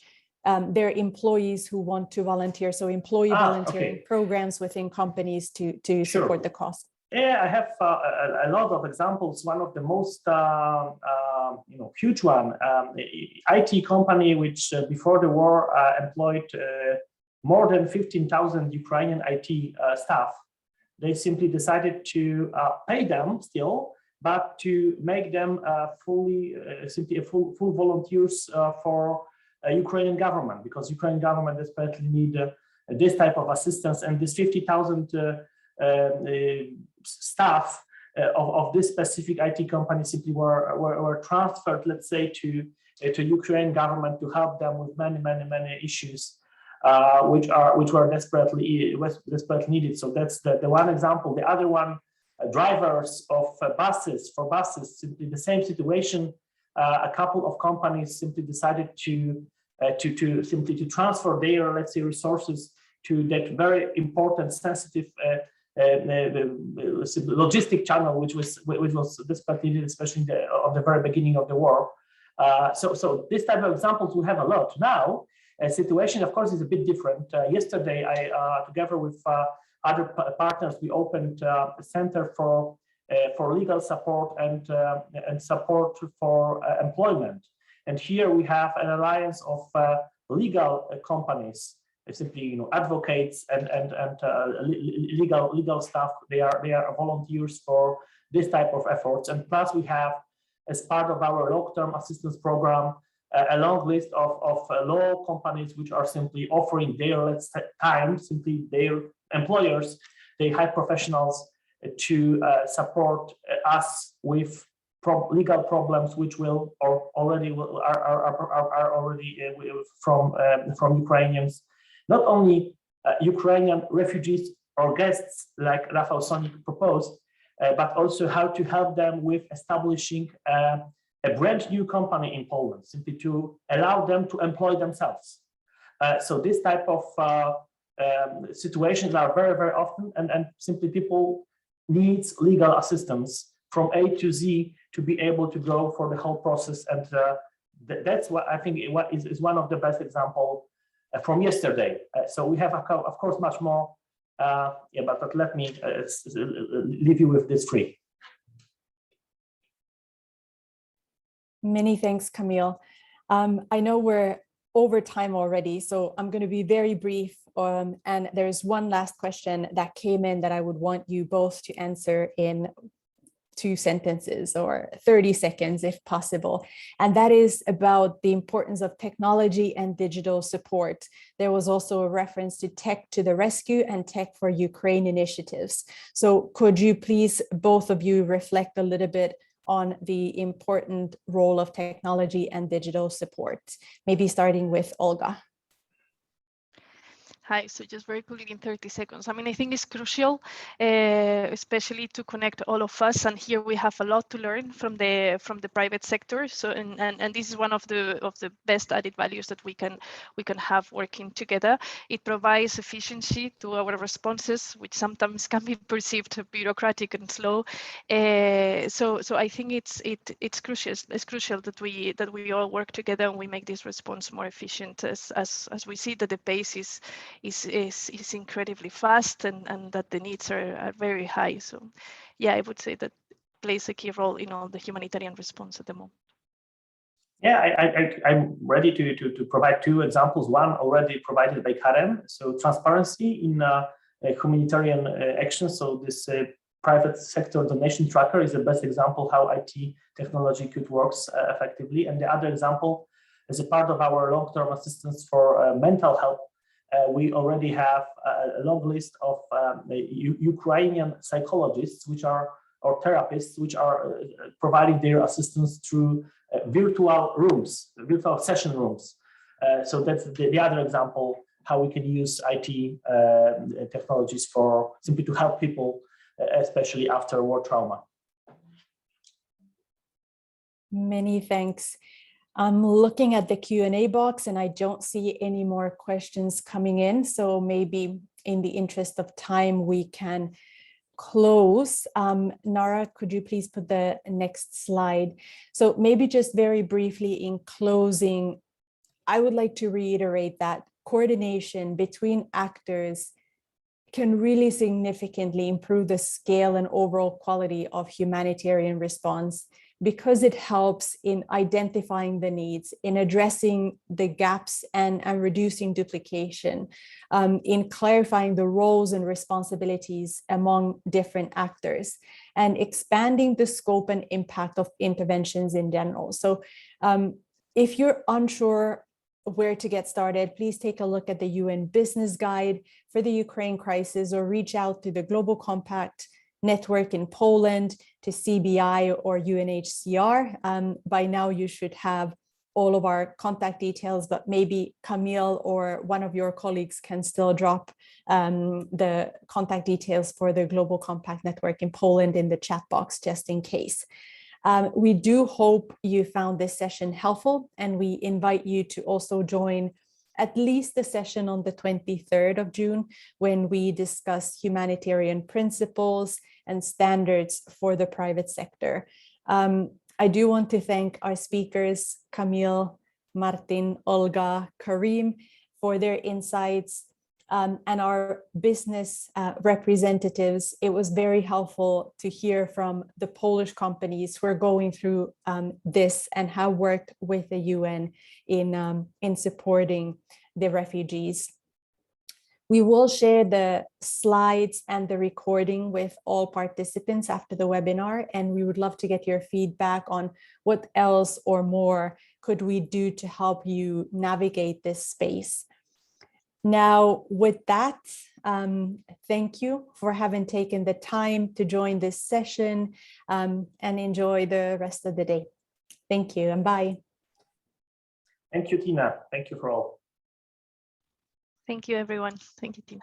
their employees who want to volunteer. So employee volunteering programs within companies to support the cost. Yeah, I have a lot of examples. One of the most huge one, IT company which before the war employed more than 15,000 Ukrainian IT staff. They simply decided to pay them still, but to make them full volunteers for Ukrainian government, because Ukrainian government desperately need this type of assistance, and this 50,000 staff of this specific IT company simply were transferred, let's say, to Ukrainian government to help them with many issues which were desperately needed. So that's the one example. The other one, drivers of buses, simply the same situation. A couple of companies simply decided to transfer their, let's say, resources to that very important, sensitive logistic channel, which was desperately needed, especially on the very beginning of the war. So this type of examples we have a lot now. Situation, of course, is a bit different. Yesterday, I together with other partners, we opened a center for legal support and support for employment. And here we have an alliance of legal companies, simply advocates and legal staff. They are volunteers for this type of efforts. And plus, we have, as part of our long-term assistance program, a long list of law companies which are simply offering their time, simply their employers, they hire professionals to support us with legal problems which are already from Ukrainians, not only Ukrainian refugees or guests like Rafał Sonik proposed, but also how to help them with establishing a brand new company in Poland, simply to allow them to employ themselves. So this type of situations are very often, and simply people needs legal assistance from A to Z to be able to go for the whole process. And that's what I think is one of the best example from yesterday. So we have, of course, much more, but let me leave you with this three. Many thanks, Kamil. I know we're over time already, so I'm going to be very brief. And there's one last question that came in that I would want you both to answer in 2 sentences or 30 seconds if possible. And that is about the importance of technology and digital support. There was also a reference to Tech to the Rescue and Tech for Ukraine initiatives. So could you please, both of you, reflect a little bit on the important role of technology and digital support, maybe starting with Olga. Hi, so just very quickly in 30 seconds. I mean, I think it's crucial, especially to connect all of us. And here we have a lot to learn from the private sector. So, and this is one of the best added values that we can have working together. It provides efficiency to our responses, which sometimes can be perceived bureaucratic and slow. So I think it's crucial. It's crucial that we all work together and we make this response more efficient, as we see that the pace is incredibly fast and that the needs are very high. So yeah, I would say that plays a key role in all the humanitarian response at the moment. Yeah, I'm ready to provide 2 examples. One already provided by Karen. So transparency in humanitarian action. So this private sector donation tracker is the best example how IT technology could work effectively. And the other example is a part of our long-term assistance for mental health. We already have a long list of Ukrainian psychologists, or therapists, which are providing their assistance through virtual session rooms. So that's the other example how we can use IT technologies for simply to help people, especially after war trauma. Many thanks. I'm looking at the Q&A box and I don't see any more questions coming in. So maybe in the interest of time, we can close. Nara, could you please put the next slide? So maybe just very briefly in closing, I would like to reiterate that coordination between actors can really significantly improve the scale and overall quality of humanitarian response, because it helps in identifying the needs, in addressing the gaps and reducing duplication, in clarifying the roles and responsibilities among different actors, and expanding the scope and impact of interventions in general. So if you're unsure where to get started, please take a look at the UN Business Guide for the Ukraine crisis, or reach out to the Global Compact Network in Poland, to CBI or UNHCR. By now you should have all of our contact details, but maybe Camille or one of your colleagues can still drop the contact details for the Global Compact Network in Poland in the chat box, just in case. We do hope you found this session helpful, and we invite you to also join at least the session on the 23rd of June, when we discuss humanitarian principles and standards for the private sector. I do want to thank our speakers, Camille, Martin, Olga, Karim, for their insights, and our business representatives. It was very helpful to hear from the Polish companies who are going through this and have worked with the UN in supporting the refugees. We will share the slides and the recording with all participants after the webinar, and we would love to get your feedback on what else or more could we do to help you navigate this space. Now, with that, thank you for having taken the time to join this session, and enjoy the rest of the day. Thank you and bye. Thank you, Tina. Thank you for all. Thank you, everyone. Thank you, Tina.